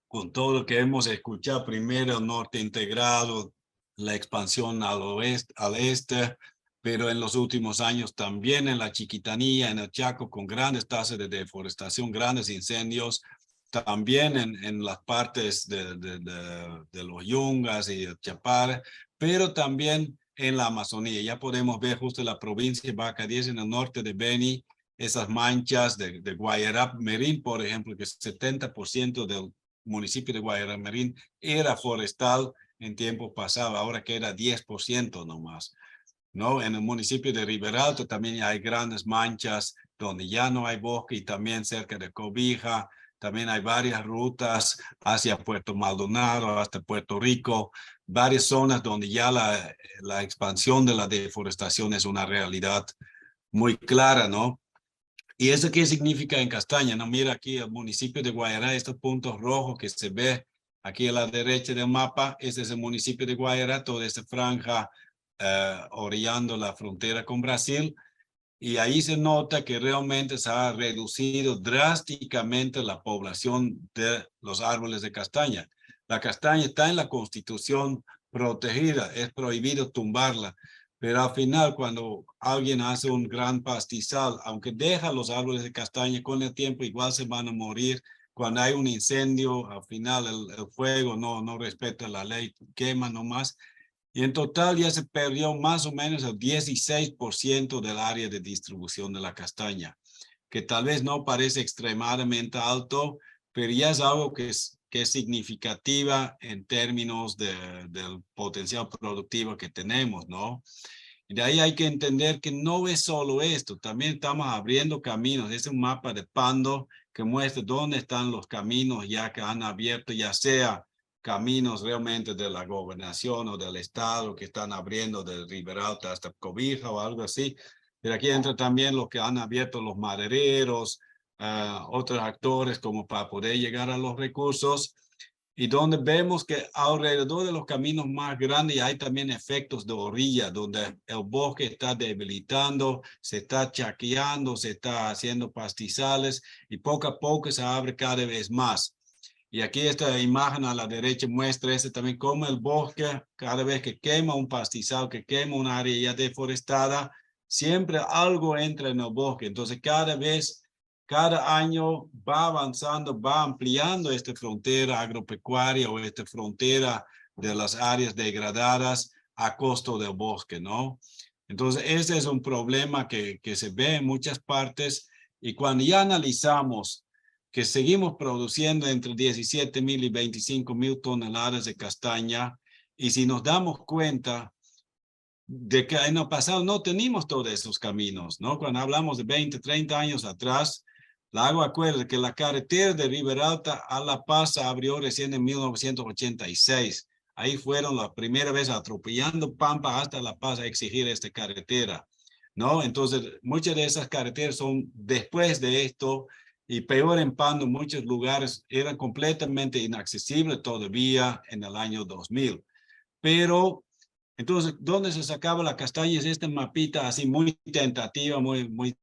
con todo lo que hemos escuchado, primero el norte integrado, la expansión al oeste, al este, pero en los últimos años también en la Chiquitanía, en el Chaco, con grandes tasas de deforestación, grandes incendios, también en las partes de los Yungas y el Chapare, pero también en la Amazonía. Ya podemos ver justo la provincia de Vaca 10 en el norte de Beni, esas manchas de Guayará-Merín, por ejemplo, que 70% del municipio de Guayaramerín era forestal en tiempo pasado, ahora queda 10% nomás, ¿no? En el municipio de Riberalta también hay grandes manchas donde ya no hay bosque y también cerca de Cobija, también hay varias rutas hacia Puerto Maldonado, hasta Puerto Rico, varias zonas donde ya la expansión de la deforestación es una realidad muy clara, ¿no? ¿Y eso qué significa en Castaña? No, mira aquí el municipio de Guayará, estos puntos rojos que se ve aquí a la derecha del mapa, este es el municipio de Guayará, toda esta franja orillando la frontera con Brasil, y ahí se nota que realmente se ha reducido drásticamente la población de los árboles de castaña. La castaña está en la Constitución protegida, es prohibido tumbarla, pero al final cuando alguien hace un gran pastizal, aunque deja los árboles de castaña con el tiempo, igual se van a morir. Cuando hay un incendio, al final el fuego no respeta la ley, quema nomás. Y en total ya se perdió más o menos el 16% del área de distribución de la castaña, que tal vez no parece extremadamente alto, pero ya es algo que es significativa en términos del potencial productivo que tenemos, ¿no? Y de ahí hay que entender que no es solo esto, también estamos abriendo caminos. Es un mapa de Pando que muestra dónde están los caminos ya que han abierto, ya sea caminos realmente de la gobernación o del estado que están abriendo de Riberalta hasta Cobija o algo así. Pero aquí entra también lo que han abierto los madereros, otros actores como para poder llegar a los recursos. Y donde vemos que alrededor de los caminos más grandes hay también efectos de orilla, donde el bosque está debilitando, se está chaqueando, se está haciendo pastizales y poco a poco se abre cada vez más. Y aquí esta imagen a la derecha muestra también cómo el bosque, cada vez que quema un pastizal, que quema un área ya deforestada, siempre algo entra en el bosque. Entonces cada año va avanzando, va ampliando esta frontera agropecuaria o esta frontera de las áreas degradadas a costo del bosque, ¿no? Entonces, ese es un problema que se ve en muchas partes y cuando ya analizamos que seguimos produciendo entre 17,000 y 25,000 toneladas de castaña y si nos damos cuenta de que en el pasado no teníamos todos esos caminos, ¿no? Cuando hablamos de 20, 30 años atrás, la hago acuerdo que la carretera de Riberalta a La Paz se abrió recién en 1986. Ahí fueron la primera vez atropellando Pampa hasta La Paz a exigir esta carretera, ¿no? Entonces, muchas de esas carreteras son después de esto y peor en Pando, muchos lugares eran completamente inaccesibles todavía en el año 2000. Pero entonces, ¿dónde se sacaba la castaña? Es esta mapita así muy tentativa, muy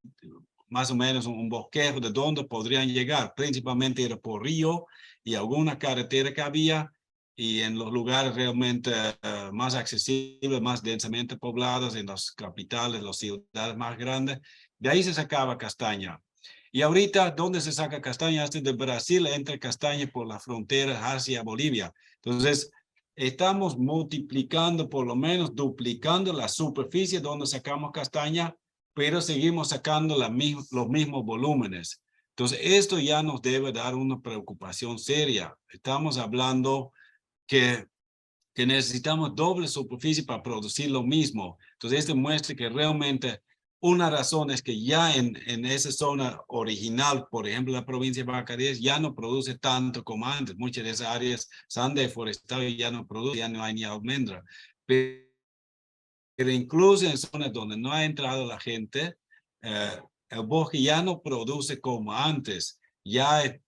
más o menos un bosquejo de dónde podrían llegar. Principalmente era por río y alguna carretera que había. y en los lugares realmente más accesibles, más densamente poblados, en las capitales, las ciudades más grandes, de ahí se sacaba castaña. Y ahorita, ¿dónde se saca castaña? Hasta de Brasil entra castaña por la frontera hacia Bolivia. Entonces, estamos multiplicando, por lo menos duplicando la superficie donde sacamos castaña, pero seguimos sacando los mismos volúmenes. Entonces, esto ya nos debe dar una preocupación seria. Estamos hablando que, que necesitamos doble superficie para producir lo mismo. Entonces, esto muestra que realmente una razón es que ya en esa zona original, por ejemplo, la provincia de Bacardíes, ya no produce tanto como antes. Muchas de esas áreas se han deforestado y ya no produce, ya no hay ni almendra. Pero incluso en zonas donde no ha entrado la gente, el bosque ya no produce como antes. Ya el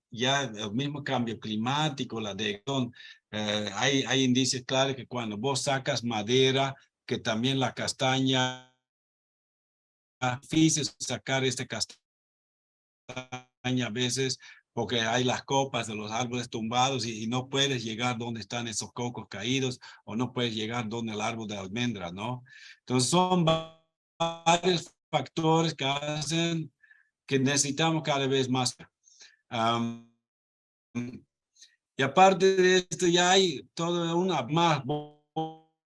mismo cambio climático, la degradación, hay indicios claros que cuando vos sacas madera, que también la castaña, es difícil sacar esta castaña a veces porque hay las copas de los árboles tumbados y no puedes llegar donde están esos cocos caídos o no puedes llegar donde el árbol de almendra, ¿no? Entonces son varios factores que hacen que necesitamos cada vez más. Um, y aparte de esto ya hay toda una más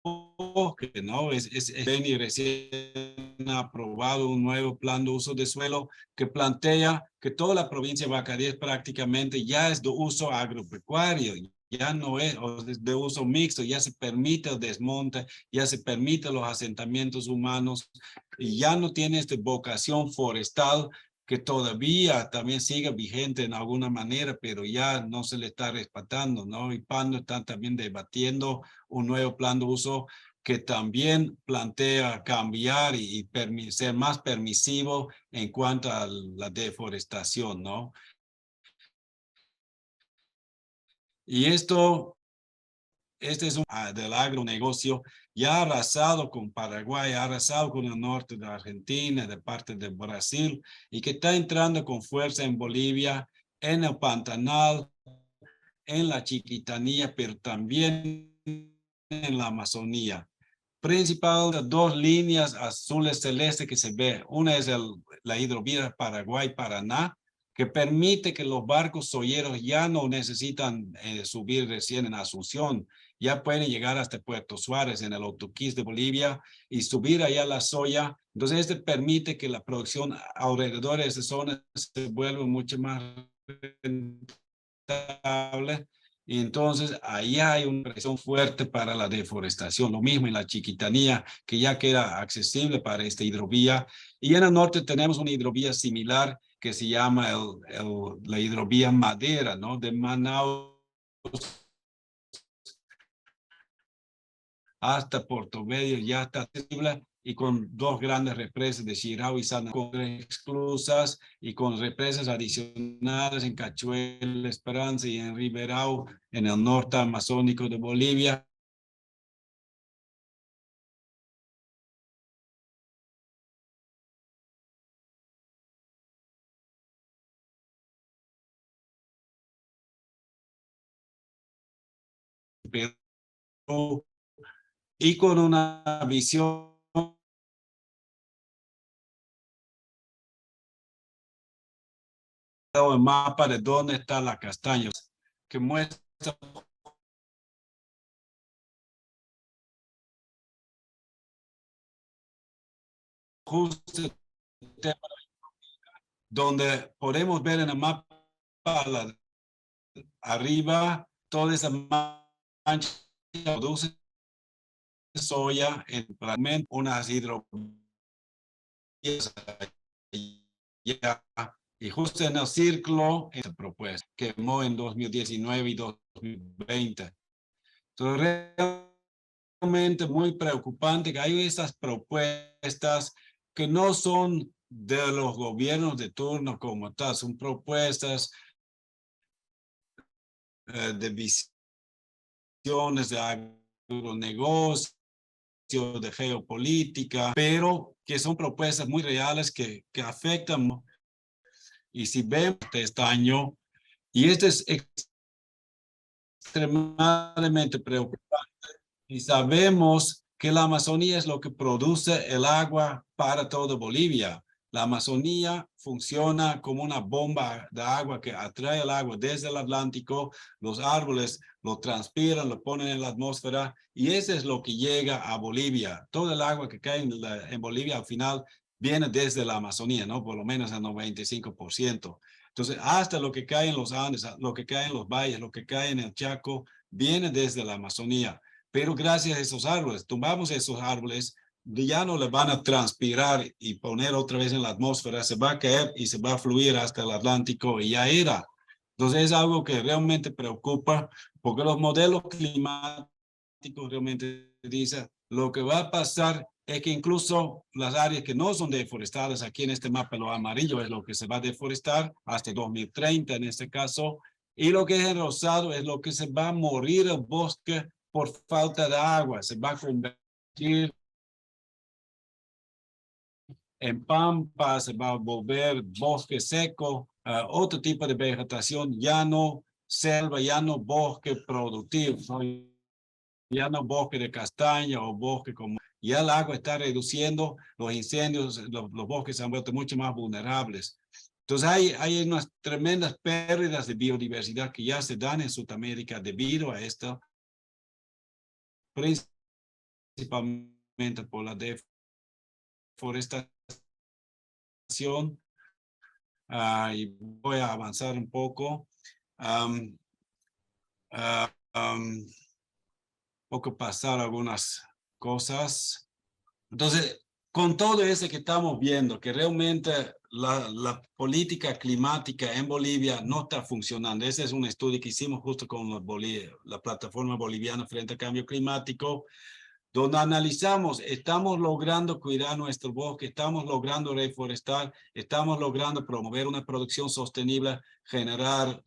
bosque, ¿no? Beni recién aprobado un nuevo plan de uso de suelo que plantea que toda la provincia de Bacardíes prácticamente ya es de uso agropecuario, ya no es de uso mixto, ya se permite el desmonte, ya se permite los asentamientos humanos y ya no tiene esta vocación forestal que todavía también sigue vigente en alguna manera, pero ya no se le está respetando, ¿no? Y PANO están también debatiendo un nuevo plan de uso que también plantea cambiar y ser más permisivo en cuanto a la deforestación, ¿no? Y este es del agronegocio, ya ha arrasado con Paraguay, ha arrasado con el norte de Argentina, de parte de Brasil, y que está entrando con fuerza en Bolivia, en el Pantanal, en la Chiquitanía, pero también en la Amazonía. Principal dos líneas azules celestes que se ve. Una es la hidrovía Paraguay-Paraná, que permite que los barcos soyeros ya no necesitan subir recién en Asunción, ya pueden llegar hasta Puerto Suárez en el Otuquís de Bolivia y subir allá a la soya. Entonces, este permite que la producción alrededor de esa zona se vuelva mucho más rentable. Y entonces ahí hay una presión fuerte para la deforestación. Lo mismo en la Chiquitanía, que ya queda accesible para esta hidrovía. Y en el norte tenemos una hidrovía similar que se llama la hidrovía Madera, ¿no? De Manaus hasta Portobello ya está accesible y con dos grandes represas de Chirao y Sana exclusas y con represas adicionales en Cachuel, Esperanza y en Riberao, en el norte amazónico de Bolivia. Perú, y con una visión el mapa de dónde está la castaña, que muestra justo el tema donde podemos ver en el mapa arriba toda esa mancha produce soya en unas hidrovías y justo en el círculo esta propuesta quemó en 2019 y 2020. Entonces, realmente muy preocupante que hay esas propuestas que no son de los gobiernos de turno como tal, son propuestas de visiones de agronegocio, de geopolítica, pero que son propuestas muy reales que afectan. Y si vemos este año, y este es extremadamente preocupante y sabemos que la Amazonía es lo que produce el agua para toda Bolivia. La Amazonía funciona como una bomba de agua que atrae el agua desde el Atlántico, los árboles lo transpiran, lo ponen en la atmósfera y eso es lo que llega a Bolivia. Todo el agua que cae en Bolivia al final viene desde la Amazonía, ¿no? Por lo menos el 95%. Entonces, hasta lo que cae en los Andes, lo que cae en los valles, lo que cae en el Chaco, viene desde la Amazonía. Pero gracias a esos árboles, tumbamos esos árboles, ya no le van a transpirar y poner otra vez en la atmósfera, se va a caer y se va a fluir hasta el Atlántico y ya era. Entonces es algo que realmente preocupa porque los modelos climáticos realmente dicen lo que va a pasar es que incluso las áreas que no son deforestadas, aquí en este mapa lo amarillo es lo que se va a deforestar hasta 2030 en este caso, y lo que es el rosado es lo que se va a morir el bosque por falta de agua, se va a convertir en pampa, se va a volver bosque seco, otro tipo de vegetación, ya no selva, ya no bosque productivo, ¿no? Ya no bosque de castaña o bosque como... Ya el agua está reduciendo, los incendios, los bosques se han vuelto mucho más vulnerables. Entonces hay unas tremendas pérdidas de biodiversidad que ya se dan en Sudamérica debido a esto, principalmente por la deforestación. Y voy a avanzar un poco. Poco pasar algunas cosas. Entonces, con todo eso que estamos viendo, que realmente la política climática en Bolivia no está funcionando. Ese es un estudio que hicimos justo con la plataforma boliviana frente al cambio climático, donde analizamos, estamos logrando cuidar nuestro bosque, estamos logrando reforestar, estamos logrando promover una producción sostenible, generar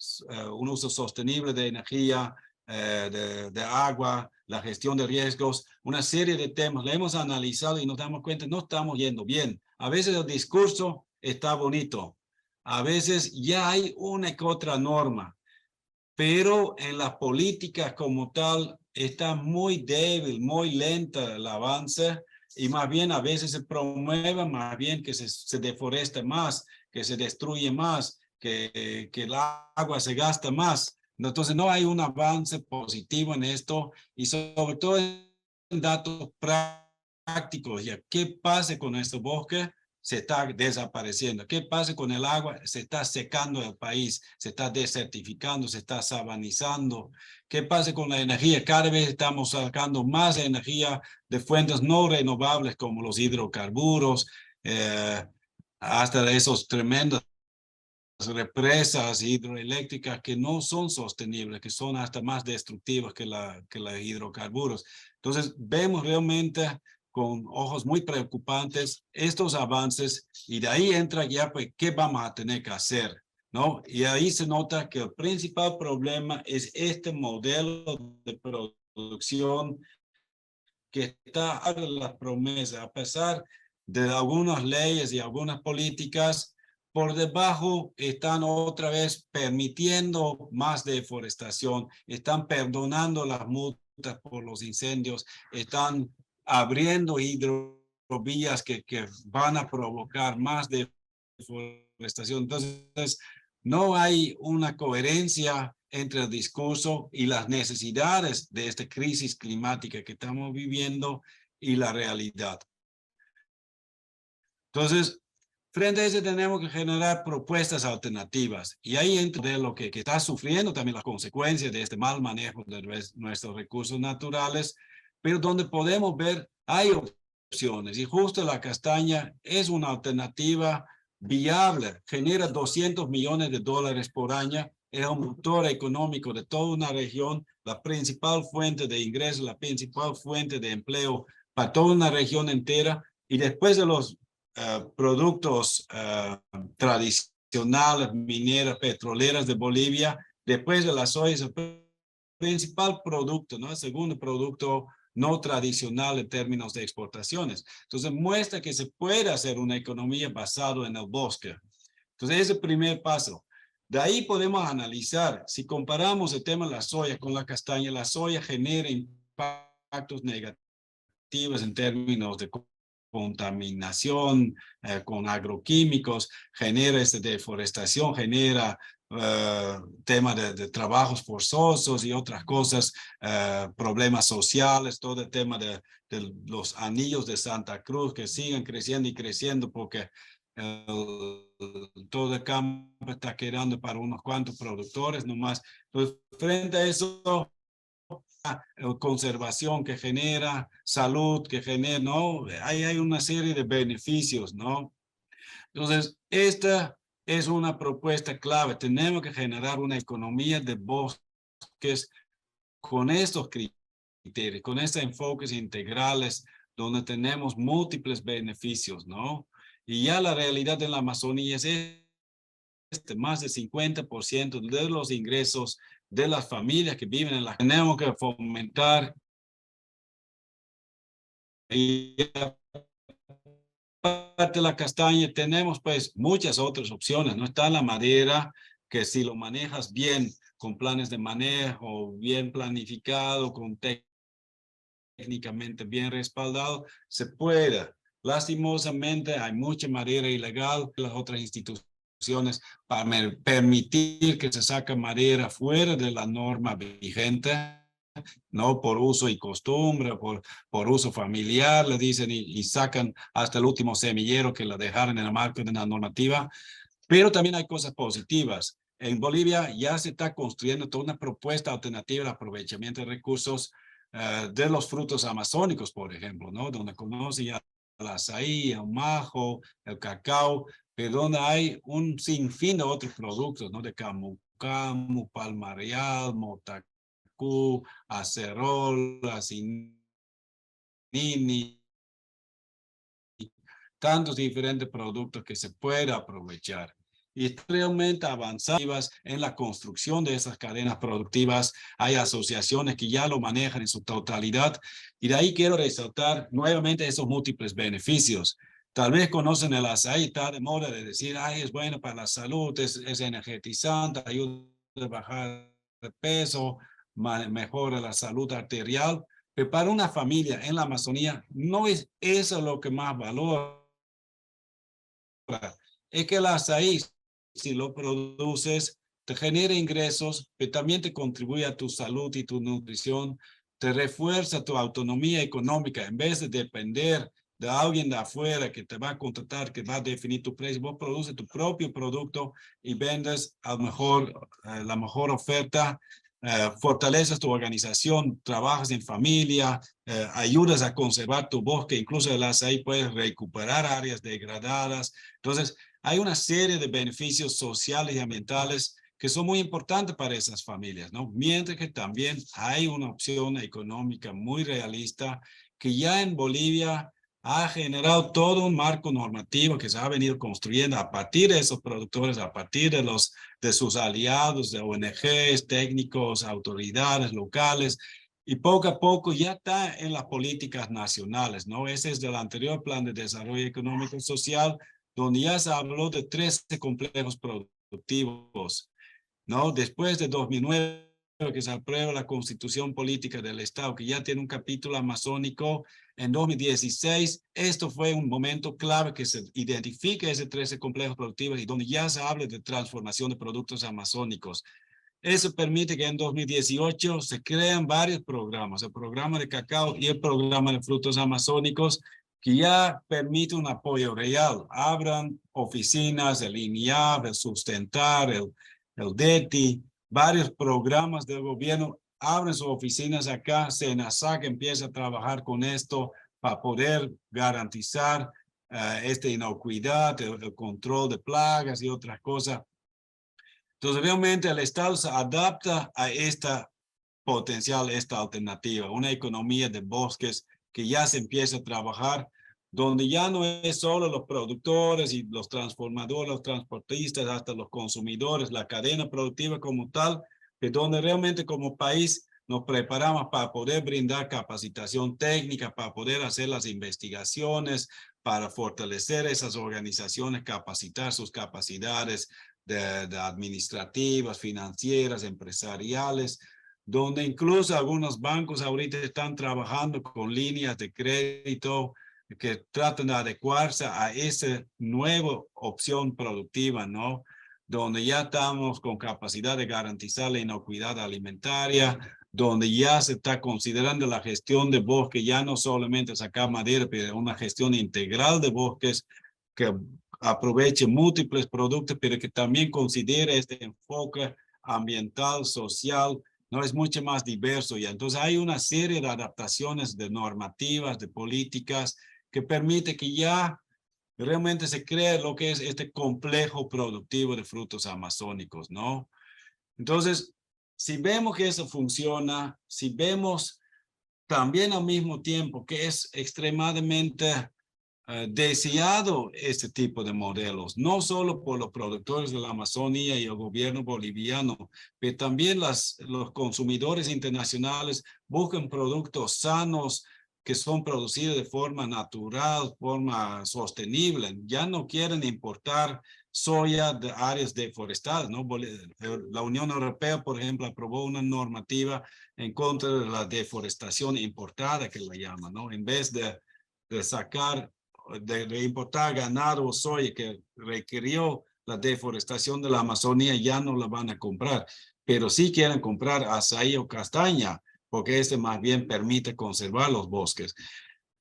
un uso sostenible de energía, de agua, la gestión de riesgos, una serie de temas. La hemos analizado y nos damos cuenta, no estamos yendo bien. A veces el discurso está bonito, a veces ya hay una que otra norma, pero en las políticas como tal está muy débil, muy lenta el avance y más bien a veces se promueve más bien que se deforeste más, que se destruye más, que el agua se gasta más. Entonces no hay un avance positivo en esto y sobre todo en datos prácticos. Ya, ¿qué pasa con nuestro bosque? Se está desapareciendo. ¿Qué pasa con el agua? Se está secando el país, se está desertificando, se está sabanizando. ¿Qué pasa con la energía? Cada vez estamos sacando más energía de fuentes no renovables como los hidrocarburos, hasta esos tremendos represas hidroeléctricas que no son sostenibles, que son hasta más destructivas que los hidrocarburos. Entonces, vemos realmente con ojos muy preocupantes estos avances y de ahí entra ya, pues, ¿qué vamos a tener que hacer? ¿No? Y ahí se nota que el principal problema es este modelo de producción que está a las promesas, a pesar de algunas leyes y algunas políticas, por debajo están otra vez permitiendo más deforestación, están perdonando las multas por los incendios, están abriendo hidrovías que van a provocar más deforestación. Entonces, no hay una coherencia entre el discurso y las necesidades de esta crisis climática que estamos viviendo y la realidad. Entonces, frente a eso tenemos que generar propuestas alternativas y ahí entra de lo que está sufriendo también las consecuencias de este mal manejo de nuestros recursos naturales, pero donde podemos ver hay opciones y justo la castaña es una alternativa viable, genera 200 millones de dólares por año, es un motor económico de toda una región, la principal fuente de ingresos, la principal fuente de empleo para toda una región entera y después de los productos tradicionales, mineras, petroleras de Bolivia, después de la soya es el principal producto, ¿no? El segundo producto no tradicional en términos de exportaciones. Entonces muestra que se puede hacer una economía basada en el bosque. Entonces ese es el primer paso. De ahí podemos analizar, si comparamos el tema de la soya con la soya genera impactos negativos en términos de contaminación con agroquímicos, genera deforestación, genera tema de trabajos forzosos y otras cosas, problemas sociales, todo el tema de los anillos de Santa Cruz que siguen creciendo y creciendo porque todo el campo está quedando para unos cuantos productores nomás. Entonces, frente a eso, conservación que genera, salud que genera, ¿no? Hay una serie de beneficios, ¿no? Entonces, esta es una propuesta clave. Tenemos que generar una economía de bosques con estos criterios, con estos enfoques integrales, donde tenemos múltiples beneficios, ¿no? Y ya la realidad en la Amazonía es más del 50% de los ingresos de las familias que viven en la... Tenemos que fomentar y aparte de la castaña tenemos pues muchas otras opciones, no está la madera que si lo manejas bien con planes de manejo, bien planificado, con técnicamente bien respaldado, se puede. Lastimosamente hay mucha madera ilegal en las otras instituciones para permitir que se saque madera fuera de la norma vigente, no por uso y costumbre, por uso familiar, le dicen, y sacan hasta el último semillero que la dejaron en el marco de la normativa. Pero también hay cosas positivas. En Bolivia ya se está construyendo toda una propuesta alternativa al aprovechamiento de recursos de los frutos amazónicos, por ejemplo, ¿no? Donde conoce ya el azaí, el majo, el cacao, pero donde hay un sinfín de otros productos, ¿no? De camu camu, palma real, motacú, acerol, acinini, tantos diferentes productos que se puede aprovechar y realmente avanzadas en la construcción de esas cadenas productivas. Hay asociaciones que ya lo manejan en su totalidad y de ahí quiero resaltar nuevamente esos múltiples beneficios. Tal vez conocen el azaí, está de moda de decir, ay, es bueno para la salud, es energetizante, ayuda a bajar de peso, mejora la salud arterial, pero para una familia en la Amazonía no es eso lo que más valora. Es que el azaí, si lo produces, te genera ingresos, pero también te contribuye a tu salud y tu nutrición, te refuerza tu autonomía económica. En vez de depender de alguien de afuera que te va a contratar, que va a definir tu precio, vos produces tu propio producto y vendes a lo mejor, la mejor oferta, fortaleces tu organización, trabajas en familia, ayudas a conservar tu bosque, incluso el azaí puedes recuperar áreas degradadas. Entonces, hay una serie de beneficios sociales y ambientales que son muy importantes para esas familias, ¿no? Mientras que también hay una opción económica muy realista que ya en Bolivia ha generado todo un marco normativo que se ha venido construyendo a partir de esos productores, a partir de sus aliados, de ONGs, técnicos, autoridades locales, y poco a poco ya está en las políticas nacionales, ¿no? Ese es del anterior Plan de Desarrollo Económico y Social, donde ya se habló de 13 complejos productivos, ¿no? Después de 2009, que se aprueba la Constitución Política del Estado, que ya tiene un capítulo amazónico, en 2016, esto fue un momento clave que se identifique ese 13 complejos productivos y donde ya se hable de transformación de productos amazónicos. Eso permite que en 2018 se crean varios programas, el programa de cacao y el programa de frutos amazónicos, que ya permite un apoyo real. Abran oficinas, el INIAB, el Sustentar, el DETI, varios programas del gobierno abren sus oficinas acá, SENASAC empieza a trabajar con esto para poder garantizar esta inocuidad, el control de plagas y otras cosas. Entonces, realmente el Estado se adapta a esta potencial, esta alternativa, una economía de bosques que ya se empieza a trabajar, donde ya no es solo los productores y los transformadores, los transportistas, hasta los consumidores, la cadena productiva como tal, que donde realmente como país nos preparamos para poder brindar capacitación técnica, para poder hacer las investigaciones, para fortalecer esas organizaciones, capacitar sus capacidades, de administrativas, financieras, empresariales, donde incluso algunos bancos ahorita están trabajando con líneas de crédito que tratan de adecuarse a esa nueva opción productiva, ¿no? Donde ya estamos con capacidad de garantizar la inocuidad alimentaria, donde ya se está considerando la gestión de bosque, ya no solamente sacar madera, pero una gestión integral de bosques que aproveche múltiples productos, pero que también considere este enfoque ambiental, social, no es mucho más diverso. Y entonces hay una serie de adaptaciones de normativas, de políticas, que permite que ya realmente se cree lo que es este complejo productivo de frutos amazónicos, ¿no? Entonces, si vemos que eso funciona, si vemos también al mismo tiempo que es extremadamente deseado este tipo de modelos, no solo por los productores de la Amazonía y el gobierno boliviano, pero también los consumidores internacionales buscan productos sanos que son producidos de forma natural, forma sostenible. Ya no quieren importar soya de áreas deforestadas, ¿no? La Unión Europea, por ejemplo, aprobó una normativa en contra de la deforestación importada, que la llaman, ¿no? En vez de sacar, de importar ganado o soya que requirió la deforestación de la Amazonía, ya no la van a comprar, pero sí quieren comprar azaí o castaña, porque este más bien permite conservar los bosques.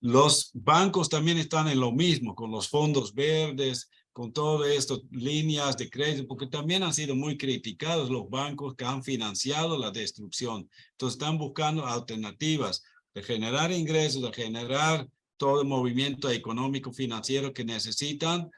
Los bancos también están en lo mismo, con los fondos verdes, con todo esto, líneas de crédito, porque también han sido muy criticados los bancos que han financiado la destrucción. Entonces están buscando alternativas de generar ingresos, de generar todo el movimiento económico financiero que necesitan,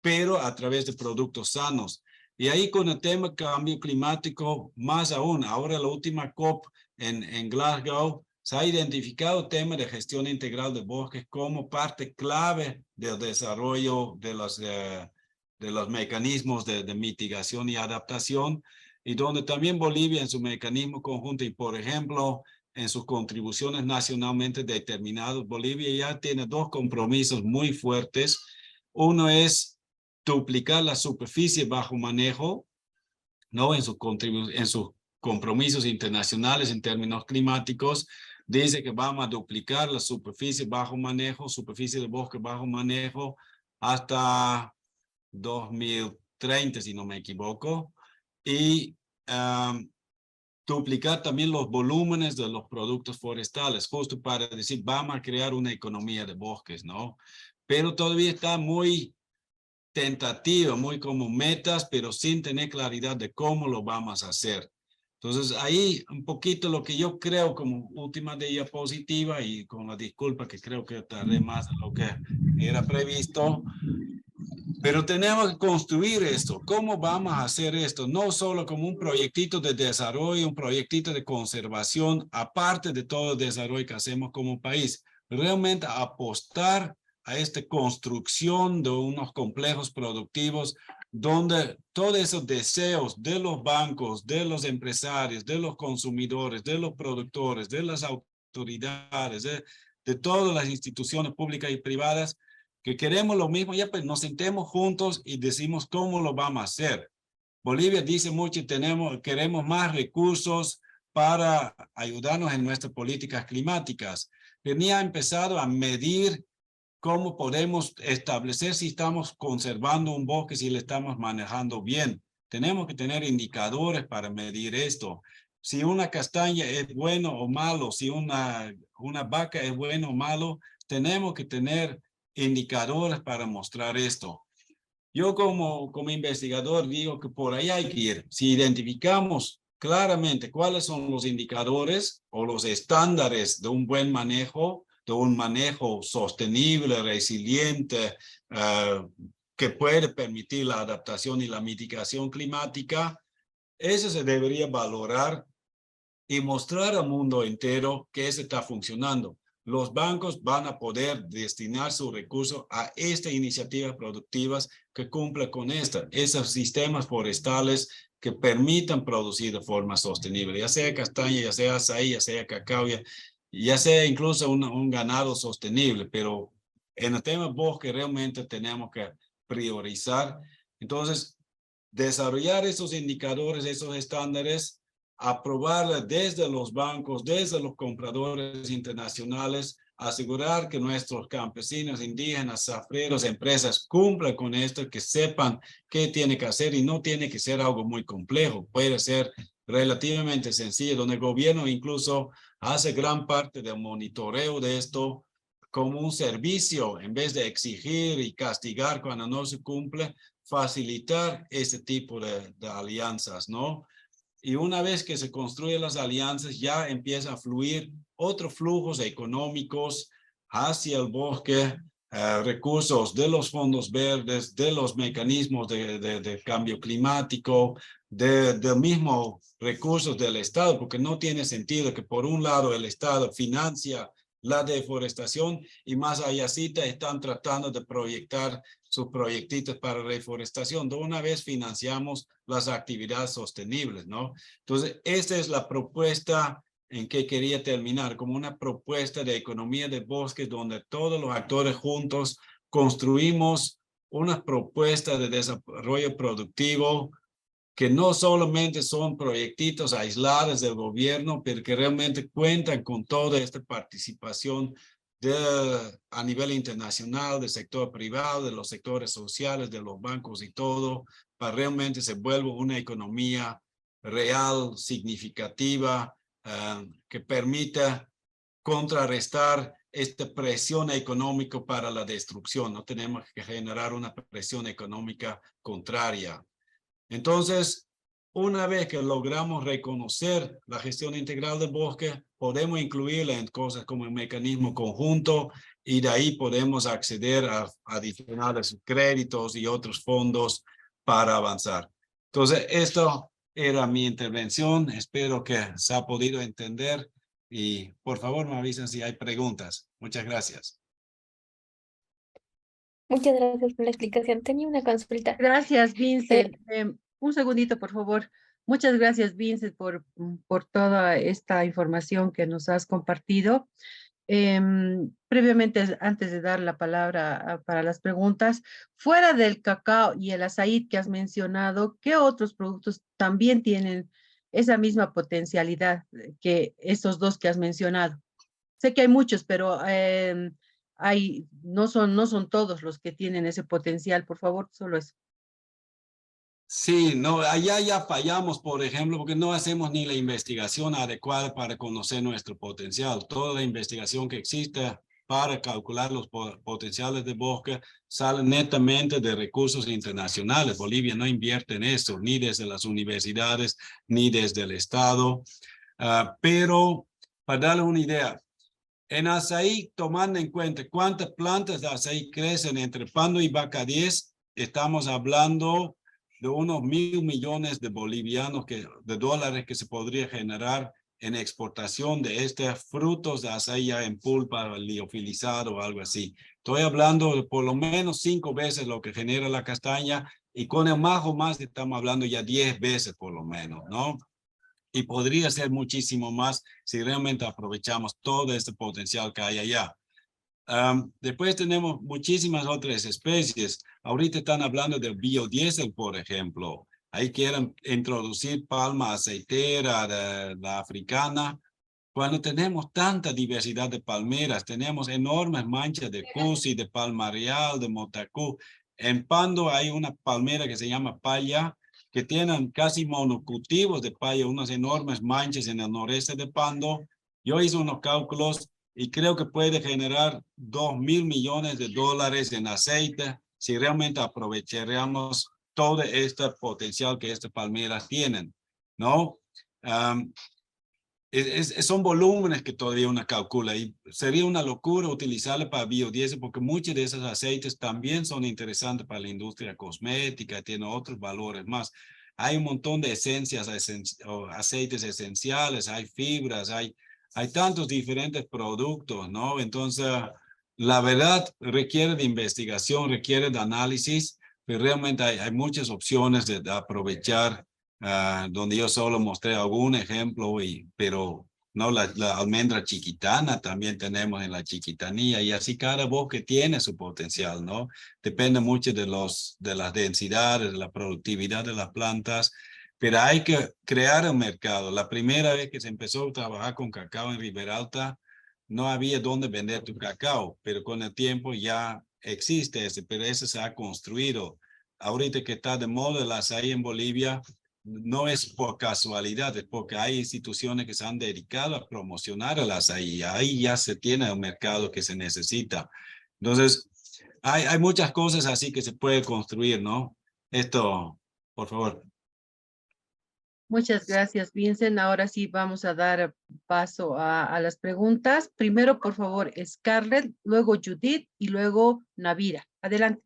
pero a través de productos sanos. Y ahí con el tema cambio climático, más aún, ahora la última COP en Glasgow, se ha identificado el tema de gestión integral de bosques como parte clave del desarrollo de los mecanismos de mitigación y adaptación, y donde también Bolivia en su mecanismo conjunto y, por ejemplo, en sus contribuciones nacionalmente determinadas, Bolivia ya tiene dos compromisos muy fuertes. Uno es duplicar la superficie bajo manejo, ¿no? En sus compromisos internacionales en términos climáticos, dice que vamos a duplicar la superficie bajo manejo, superficie de bosque bajo manejo, hasta 2030, si no me equivoco, y duplicar también los volúmenes de los productos forestales, justo para decir, vamos a crear una economía de bosques, ¿no? Pero todavía está muy tentativa, muy como metas, pero sin tener claridad de cómo lo vamos a hacer. Entonces, ahí un poquito lo que yo creo como última diapositiva, y con la disculpa que creo que tardé más de lo que era previsto, pero tenemos que construir esto. ¿Cómo vamos a hacer esto? No solo como un proyectito de desarrollo, un proyectito de conservación, aparte de todo el desarrollo que hacemos como país. Realmente apostar a esta construcción de unos complejos productivos donde todos esos deseos de los bancos, de los empresarios, de los consumidores, de los productores, de las autoridades, de todas las instituciones públicas y privadas, que queremos lo mismo, ya pues nos sentemos juntos y decimos cómo lo vamos a hacer. Bolivia dice mucho y queremos más recursos para ayudarnos en nuestras políticas climáticas. Tenía empezado a medir cómo podemos establecer si estamos conservando un bosque, si le estamos manejando bien. Tenemos que tener indicadores para medir esto. Si una castaña es bueno o malo, si una vaca es bueno o malo, tenemos que tener indicadores para mostrar esto. Yo como investigador digo que por ahí hay que ir. Si identificamos claramente cuáles son los indicadores o los estándares de un buen manejo, de un manejo sostenible, resiliente, que puede permitir la adaptación y la mitigación climática, eso se debería valorar y mostrar al mundo entero que eso está funcionando. Los bancos van a poder destinar sus recursos a estas iniciativas productivas que cumplan con esos sistemas forestales que permitan producir de forma sostenible, ya sea castaña, ya sea azaí, ya sea cacao, ya sea incluso un ganado sostenible, pero en el tema bosque realmente tenemos que priorizar. Entonces, desarrollar esos indicadores, esos estándares, aprobarlos desde los bancos, desde los compradores internacionales, asegurar que nuestros campesinos, indígenas, zafreros, empresas cumplan con esto, que sepan qué tiene que hacer y no tiene que ser algo muy complejo, puede ser relativamente sencillo, donde el gobierno incluso hace gran parte del monitoreo de esto como un servicio, en vez de exigir y castigar cuando no se cumple, facilitar ese tipo de alianzas, ¿no? Y una vez que se construyen las alianzas, ya empieza a fluir otros flujos económicos hacia el bosque, recursos de los fondos verdes, de los mecanismos de cambio climático, del mismo recursos del Estado, porque no tiene sentido que por un lado el Estado financia la deforestación y más allá están tratando de proyectar sus proyectitos para reforestación. De una vez financiamos las actividades sostenibles, ¿no? Entonces, esta es la propuesta en que quería terminar, como una propuesta de economía de bosques donde todos los actores juntos construimos una propuesta de desarrollo productivo que no solamente son proyectitos aislados del gobierno, pero que realmente cuentan con toda esta participación a nivel internacional, del sector privado, de los sectores sociales, de los bancos y todo, para realmente se vuelva una economía real, significativa, que permita contrarrestar esta presión económica para la destrucción. No tenemos que generar una presión económica contraria. Entonces, una vez que logramos reconocer la gestión integral del bosque, podemos incluirla en cosas como el mecanismo conjunto y de ahí podemos acceder a adicionales créditos y otros fondos para avanzar. Entonces, esto era mi intervención. Espero que se ha podido entender y por favor me avisen si hay preguntas. Muchas gracias. Muchas gracias por la explicación. Tenía una consulta. Gracias, Vincent. Un segundito, por favor. Muchas gracias, Vincent, por toda esta información que nos has compartido. Previamente, antes de dar la palabra para las preguntas, fuera del cacao y el azaí que has mencionado, ¿qué otros productos también tienen esa misma potencialidad que estos dos que has mencionado? Sé que hay muchos, pero no son todos los que tienen ese potencial. Por favor, solo eso. Sí, no, allá ya fallamos, por ejemplo, porque no hacemos ni la investigación adecuada para conocer nuestro potencial. Toda la investigación que existe para calcular los potenciales de bosque sale netamente de recursos internacionales. Bolivia no invierte en eso, ni desde las universidades, ni desde el Estado. Pero para darle una idea, en azaí, tomando en cuenta cuántas plantas de azaí crecen entre Pando y Bacadíes, estamos hablando de unos 1.000 millones de bolivianos de dólares que se podría generar en exportación de estos frutos de azaí ya en pulpa, liofilizado o algo así. Estoy hablando de por lo menos 5 veces lo que genera la castaña y con el majo más estamos hablando ya 10 veces por lo menos, ¿no? Y podría ser muchísimo más si realmente aprovechamos todo este potencial que hay allá. Después tenemos muchísimas otras especies. Ahorita están hablando del biodiesel, por ejemplo. Ahí quieren introducir palma aceitera de la africana. Cuando tenemos tanta diversidad de palmeras, tenemos enormes manchas de cusi, de palma real, de motacú. En Pando hay una palmera que se llama paya, que tienen casi monocultivos de paya, unas enormes manchas en el noreste de Pando. Yo hice unos cálculos y creo que puede generar 2.000 millones de dólares en aceite si realmente aprovecháramos todo este potencial que estas palmeras tienen, ¿no? Son volúmenes que todavía uno calcula y sería una locura utilizarlo para biodiesel porque muchos de esos aceites también son interesantes para la industria cosmética, tienen otros valores más. Hay un montón de esencias, aceites esenciales, hay fibras, hay tantos diferentes productos, ¿no? Entonces, la verdad requiere de investigación, requiere de análisis, pero realmente hay muchas opciones de aprovechar donde yo solo mostré algún ejemplo, pero ¿no? La almendra chiquitana también tenemos en la Chiquitanía, y así cada bosque tiene su potencial, ¿no? Depende mucho de las densidades, de la productividad de las plantas, pero hay que crear un mercado. La primera vez que se empezó a trabajar con cacao en Riberalta, no había dónde vender tu cacao, pero con el tiempo ya existe ese, pero ese se ha construido. Ahorita que está de moda el açaí en Bolivia, no es por casualidad, es porque hay instituciones que se han dedicado a promocionar el açaí. Ahí ya se tiene el mercado que se necesita. Entonces, hay muchas cosas así que se puede construir, ¿no? Esto, por favor. Muchas gracias, Vincent. Ahora sí vamos a dar paso a las preguntas. Primero, por favor, Scarlett, luego Judith y luego Navira. Adelante.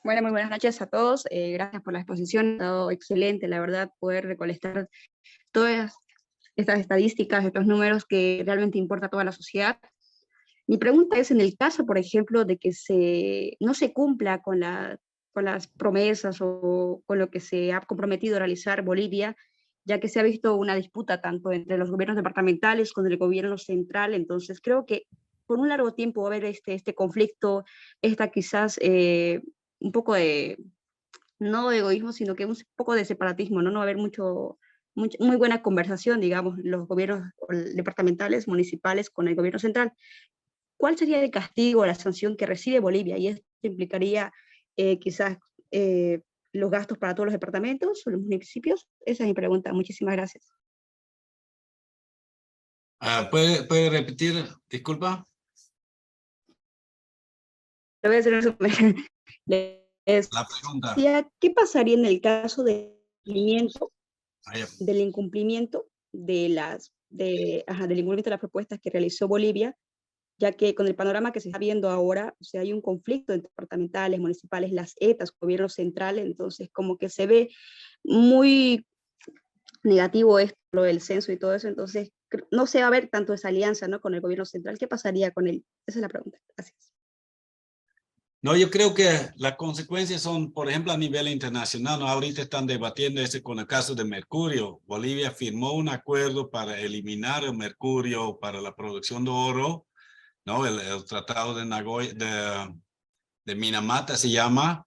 Bueno, muy buenas noches a todos. Gracias por la exposición. Ha estado excelente, la verdad, poder recolectar todas estas estadísticas, estos números que realmente importa a toda la sociedad. Mi pregunta es, en el caso, por ejemplo, de que no se cumpla con las promesas o con lo que se ha comprometido a realizar Bolivia, ya que se ha visto una disputa tanto entre los gobiernos departamentales con el gobierno central, entonces creo que por un largo tiempo va a haber este conflicto, quizás un poco de, no de egoísmo, sino que un poco de separatismo, ¿no? No va a haber muy buena conversación, digamos, los gobiernos departamentales, municipales con el gobierno central. ¿Cuál sería el castigo o la sanción que recibe Bolivia? Y esto implicaría quizás los gastos para todos los departamentos o los municipios. Esa es mi pregunta. Muchísimas gracias. ¿Puede repetir? Disculpa. Lo voy a hacer un resumen. La pregunta. ¿Qué pasaría en el caso del incumplimiento de del incumplimiento de las propuestas que realizó Bolivia, ya que con el panorama que se está viendo ahora, o sea, hay un conflicto entre departamentales, municipales, las ETAs, gobierno central, entonces como que se ve muy negativo esto, lo del censo y todo eso, entonces no se va a ver tanto esa alianza, ¿no?, con el gobierno central. ¿Qué pasaría con él? Esa es la pregunta. Gracias. No, yo creo que las consecuencias son, por ejemplo, a nivel internacional, ¿no? Ahorita están debatiendo con el caso de mercurio. Bolivia firmó un acuerdo para eliminar el mercurio para la producción de oro, ¿no? El tratado de Nagoya, de Minamata se llama,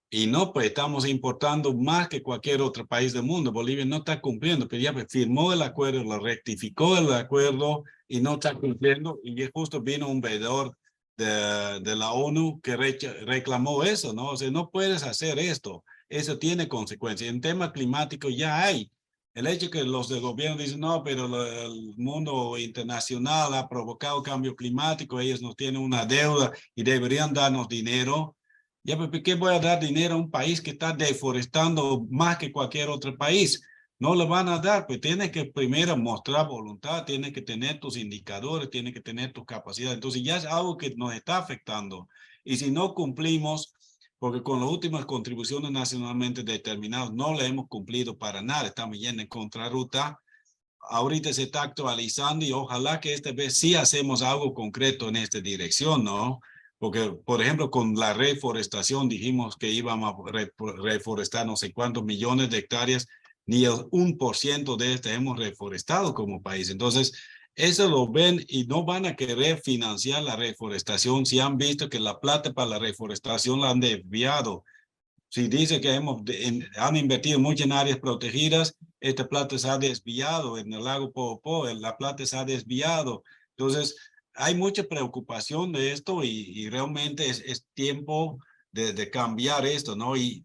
y no, pues estamos importando más que cualquier otro país del mundo. Bolivia no está cumpliendo, pero ya firmó el acuerdo, lo rectificó el acuerdo y no está cumpliendo, y justo vino un veedor de la ONU que reclamó eso, ¿no? O sea, no puedes hacer esto, eso tiene consecuencias. En tema climático ya hay. El hecho que los del gobierno dicen, no, pero el mundo internacional ha provocado cambio climático, ellos nos tienen una deuda y deberían darnos dinero. Ya, pero ¿por qué voy a dar dinero a un país que está deforestando más que cualquier otro país? No lo van a dar, pues tienes que primero mostrar voluntad, tienes que tener tus indicadores, tienes que tener tus capacidades. Entonces ya es algo que nos está afectando. Y si no cumplimos, porque con las últimas contribuciones nacionalmente determinadas no le hemos cumplido para nada, estamos yendo en contrarruta. Ahorita se está actualizando y ojalá que esta vez sí hacemos algo concreto en esta dirección, ¿no? Porque, por ejemplo, con la reforestación dijimos que íbamos a reforestar no sé cuántos millones de hectáreas, ni el 1% de este hemos reforestado como país. Entonces, eso lo ven y no van a querer financiar la reforestación si han visto que la plata para la reforestación la han desviado. Si dice que han invertido mucho en áreas protegidas, esta plata se ha desviado en el lago Poopó, la plata se ha desviado. Entonces, hay mucha preocupación de esto y realmente es tiempo de cambiar esto, ¿no? Y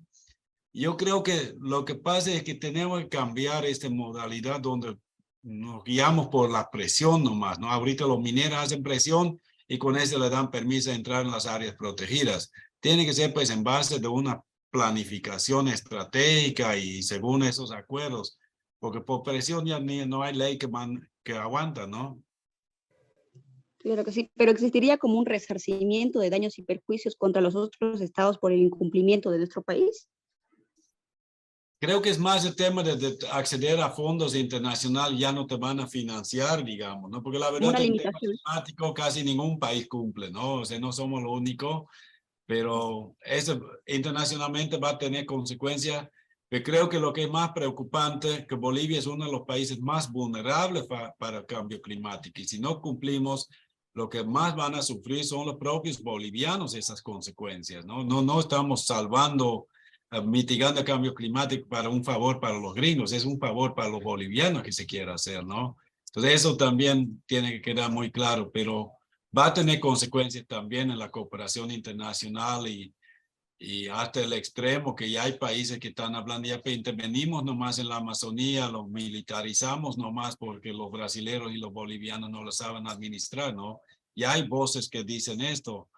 yo creo que lo que pasa es que tenemos que cambiar esta modalidad donde nos guiamos por la presión nomás, ¿no? Ahorita los mineros hacen presión y con eso le dan permiso de entrar en las áreas protegidas. Tiene que ser pues en base de una planificación estratégica y según esos acuerdos, porque por presión ya no hay ley que aguanta, ¿no? Claro que sí, pero existiría como un resarcimiento de daños y perjuicios contra los otros estados por el incumplimiento de nuestro país. Creo que es más el tema de acceder a fondos internacionales, ya no te van a financiar, digamos, ¿no? Porque la verdad el tema climático casi ningún país cumple, ¿no? O sea, no somos lo único, pero eso internacionalmente va a tener consecuencias, Pero creo que lo que es más preocupante, que Bolivia es uno de los países más vulnerables para el cambio climático. Y si no cumplimos, lo que más van a sufrir son los propios bolivianos esas consecuencias, ¿no? No estamos salvando, mitigando el cambio climático para un favor para los gringos, es un favor para los bolivianos que se quiere hacer, ¿no? Entonces eso también tiene que quedar muy claro, pero va a tener consecuencias también en la cooperación internacional y hasta el extremo que ya hay países que están hablando, ya que intervenimos nomás en la Amazonía, lo militarizamos nomás porque los brasileños y los bolivianos no lo saben administrar, ¿no? Ya hay voces que dicen esto,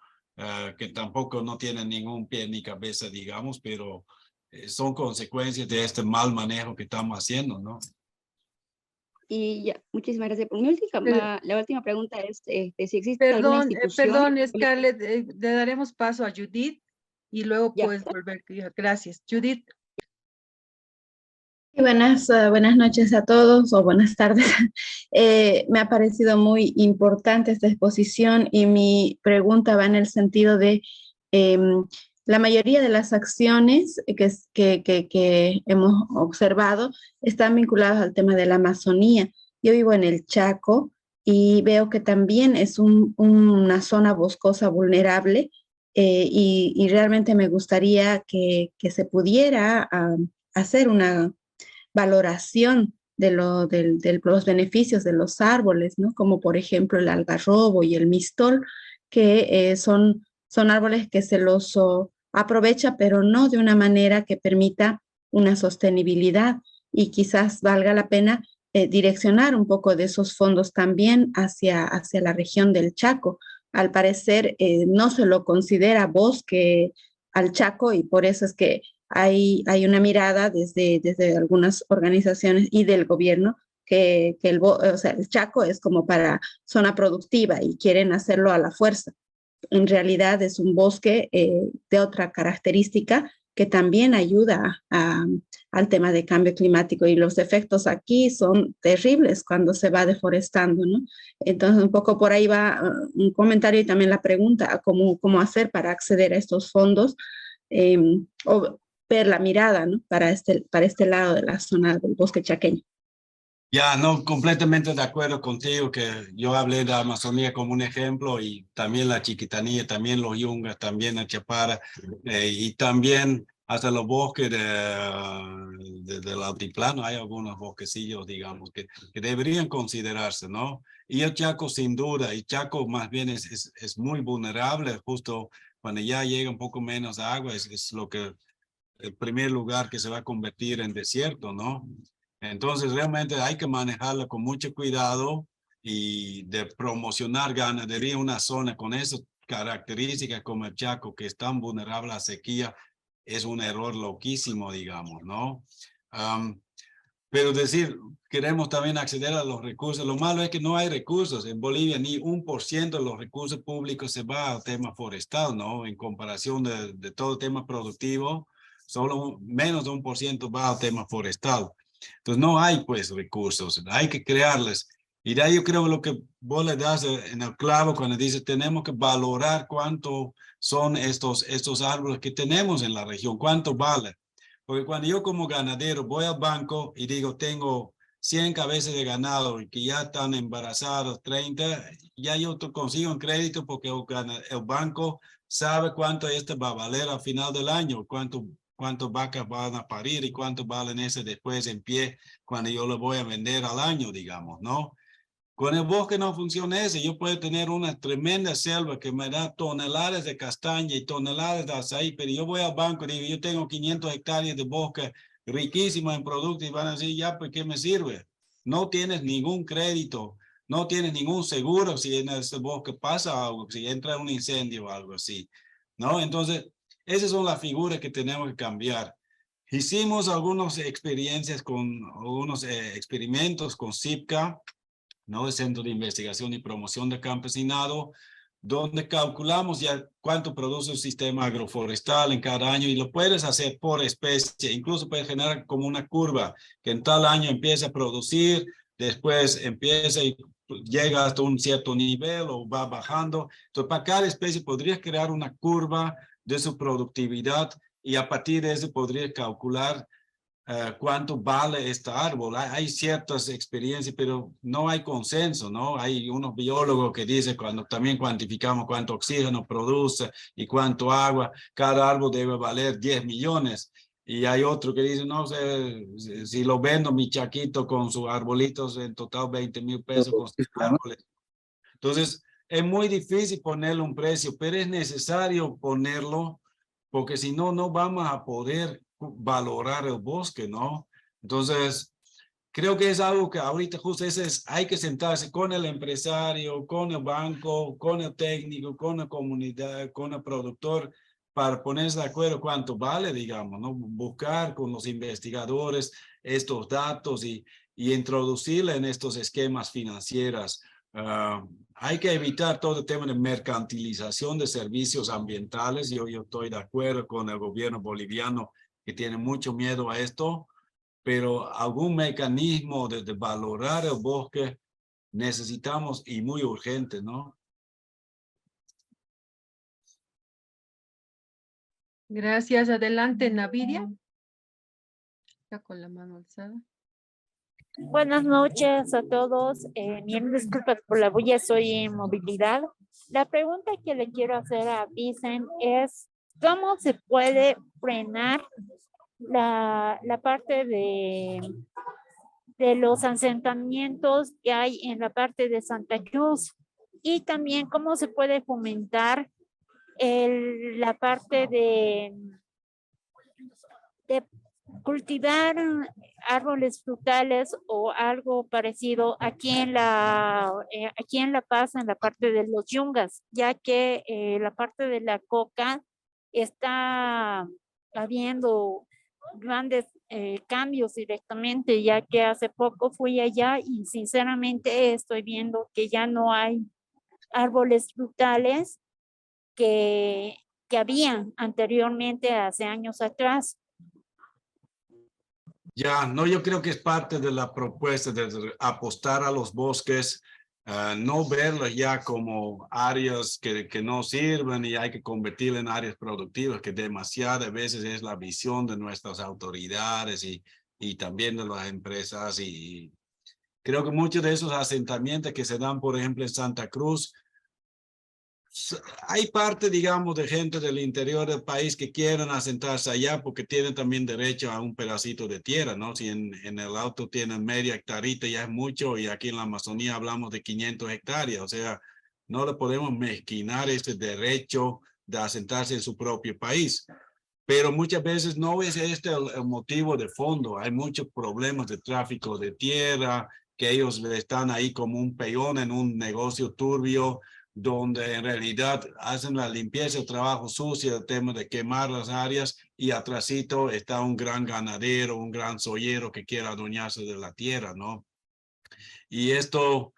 que tampoco no tienen ningún pie ni cabeza, digamos, pero son consecuencias de este mal manejo que estamos haciendo, ¿no? Y ya, muchísimas gracias. Mi última, la última pregunta es si existe alguna Perdón, institución... perdón, Scarlett, le daremos paso a Judith y luego Ya. puedes volver. Gracias. Judith. Buenas noches a todos o buenas tardes. Me ha parecido muy importante esta exposición y mi pregunta va en el sentido de la mayoría de las acciones que hemos observado están vinculadas al tema de la Amazonía. Yo vivo en el Chaco y veo que también es una zona boscosa vulnerable y realmente me gustaría que se pudiera hacer una valoración de los beneficios de los árboles, ¿no? Como por ejemplo el algarrobo y el mistol, que son árboles que se los aprovecha, pero no de una manera que permita una sostenibilidad y quizás valga la pena direccionar un poco de esos fondos también hacia la región del Chaco. Al parecer no se lo considera bosque al Chaco y por eso es que hay una mirada desde algunas organizaciones y del gobierno que el Chaco es como para zona productiva y quieren hacerlo a la fuerza. En realidad es un bosque de otra característica que también ayuda al tema de cambio climático y los efectos aquí son terribles cuando se va deforestando, ¿no? Entonces un poco por ahí va un comentario y también la pregunta, ¿cómo hacer para acceder a estos fondos? O ver la mirada, ¿no? para este lado de la zona del bosque chaqueño. Ya, no, completamente de acuerdo contigo que yo hablé de la Amazonía como un ejemplo y también la Chiquitanía, también los Yungas, también el Chapara y también hasta los bosques del altiplano, hay algunos bosquecillos, digamos, que deberían considerarse, ¿no? Y el Chaco sin duda, y Chaco más bien es muy vulnerable, justo cuando ya llega un poco menos agua, es lo que el primer lugar que se va a convertir en desierto, ¿no? Entonces realmente hay que manejarlo con mucho cuidado y de promocionar ganadería en una zona con esas características como el Chaco, que es tan vulnerable a sequía, es un error loquísimo, digamos, ¿no? Pero decir, queremos también acceder a los recursos. Lo malo es que no hay recursos. En Bolivia ni 1% de los recursos públicos se va al tema forestal, ¿no? En comparación de todo el tema productivo, solo menos de 1% va al tema forestal. Entonces no hay pues recursos, hay que crearles. Y de ahí yo creo lo que vos le das en el clavo cuando dices tenemos que valorar cuánto son estos árboles que tenemos en la región, cuánto vale. Porque cuando yo como ganadero voy al banco y digo tengo 100 cabezas de ganado y que ya están embarazados 30, ya yo consigo un crédito porque el banco sabe cuánto este va a valer al final del año, cuántas vacas van a parir y cuánto valen ese después en pie cuando yo lo voy a vender al año, digamos, ¿no? Con el bosque no funciona eso. Yo puedo tener una tremenda selva que me da toneladas de castaña y toneladas de azaí, pero yo voy al banco y digo, yo tengo 500 hectáreas de bosque riquísimo en productos y van a decir, ya, ¿pues qué me sirve? No tienes ningún crédito, no tienes ningún seguro si en ese bosque pasa algo, si entra un incendio o algo así, ¿no? Entonces, esas son las figuras que tenemos que cambiar. Hicimos algunas experiencias con algunos experimentos con CIPCA, ¿no? El Centro de Investigación y Promoción del Campesinado, donde calculamos ya cuánto produce un sistema agroforestal en cada año y lo puedes hacer por especie, incluso puedes generar como una curva que en tal año empieza a producir, después empieza y llega hasta un cierto nivel o va bajando. Entonces, para cada especie podrías crear una curva de su productividad y a partir de eso podrías calcular cuánto vale este árbol. Hay ciertas experiencias, pero no hay consenso, ¿no? Hay unos biólogos que dicen cuando también cuantificamos cuánto oxígeno produce y cuánto agua, cada árbol debe valer 10 millones. Y hay otro que dice, no sé, si lo vendo mi chaquito con sus arbolitos, en total 20,000 pesos con sus árboles. Entonces, es muy difícil ponerle un precio, pero es necesario ponerlo porque si no, no vamos a poder valorar el bosque, ¿no? Entonces, creo que es algo que ahorita justo hay que sentarse con el empresario, con el banco, con el técnico, con la comunidad, con el productor, para ponerse de acuerdo cuánto vale, digamos, ¿no? Buscar con los investigadores estos datos y introducirle en estos esquemas financieros. Hay que evitar todo el tema de mercantilización de servicios ambientales. Yo estoy de acuerdo con el gobierno boliviano que tiene mucho miedo a esto, pero algún mecanismo de valorar el bosque necesitamos y muy urgente, ¿no? Gracias. Adelante, Navidia. Está con la mano alzada. Buenas noches a todos. Mil disculpas por la bulla, soy en movilidad. La pregunta que le quiero hacer a Vicen es, ¿cómo se puede frenar la parte de los asentamientos que hay en la parte de Santa Cruz? Y también, ¿cómo se puede fomentar la parte de cultivar árboles frutales o algo parecido aquí en La Paz, en la parte de los yungas, ya que la parte de la coca está habiendo grandes cambios directamente, ya que hace poco fui allá y sinceramente estoy viendo que ya no hay árboles frutales que habían anteriormente hace años atrás. Ya, no, yo creo que es parte de la propuesta de apostar a los bosques, no verlos ya como áreas que no sirven y hay que convertirlos en áreas productivas, que demasiadas veces es la visión de nuestras autoridades y también de las empresas. Y creo que muchos de esos asentamientos que se dan, por ejemplo, en Santa Cruz, hay parte, digamos, de gente del interior del país que quieren asentarse allá porque tienen también derecho a un pedacito de tierra, ¿no? Si en el auto tienen media hectarita ya es mucho y aquí en la Amazonía hablamos de 500 hectáreas, o sea, no le podemos mezquinar ese derecho de asentarse en su propio país. Pero muchas veces no es este el motivo de fondo. Hay muchos problemas de tráfico de tierra, que ellos están ahí como un peón en un negocio turbio, donde en realidad hacen la limpieza, el trabajo sucio, el tema de quemar las áreas y atrásito está un gran ganadero, un gran soyero que quiere adueñarse de la tierra, ¿no? Y eso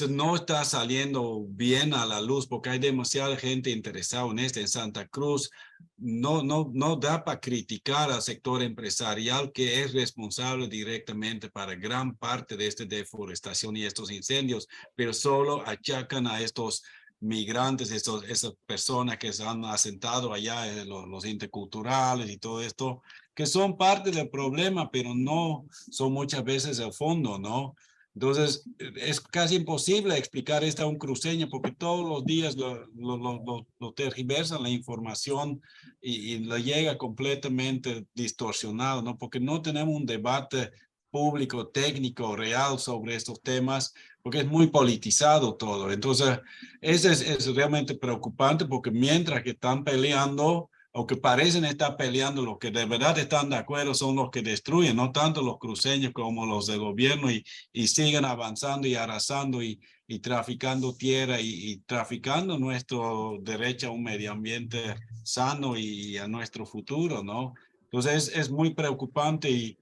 no está saliendo bien a la luz porque hay demasiada gente interesada en esto. En Santa Cruz no da para criticar al sector empresarial que es responsable directamente para gran parte de esta deforestación y estos incendios, pero solo achacan a estos migrantes, esas personas que se han asentado allá, los interculturales y todo esto, que son parte del problema, pero no son muchas veces el fondo, ¿no? Entonces, es casi imposible explicar esto a un cruceño porque todos los días lo tergiversan la información y lo llega completamente distorsionado, ¿no? Porque no tenemos un debate público, técnico, real sobre estos temas, porque es muy politizado todo. Entonces, eso es realmente preocupante porque mientras que están peleando, o que parecen estar peleando, los que de verdad están de acuerdo son los que destruyen, no tanto los cruceños como los del gobierno y siguen avanzando y arrasando y traficando tierra y traficando nuestro derecho a un medio ambiente sano y a nuestro futuro, ¿no? Entonces es muy preocupante y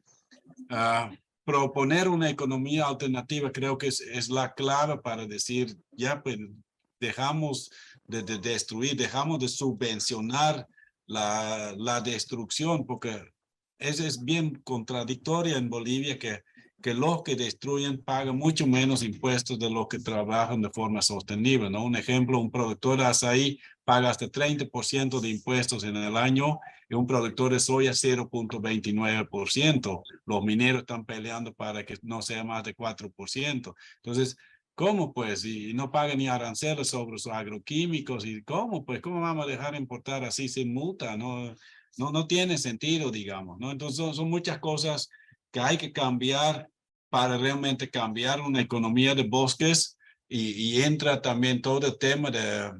proponer una economía alternativa creo que es la clave para decir, ya pues dejamos de destruir, dejamos de subvencionar la destrucción, porque es bien contradictoria en Bolivia que que los que destruyen pagan mucho menos impuestos de los que trabajan de forma sostenible, ¿no? Un ejemplo, un productor de azaí paga hasta 30% de impuestos en el año y un productor de soya 0.29%. Los mineros están peleando para que no sea más de 4%. Entonces, ¿cómo pues? Y no pagan ni aranceles sobre los agroquímicos. ¿Y cómo pues? ¿Cómo vamos a dejar importar así sin multa? No tiene sentido, digamos, ¿no? Entonces son muchas cosas que hay que cambiar para realmente cambiar una economía de bosques y entra también todo el tema de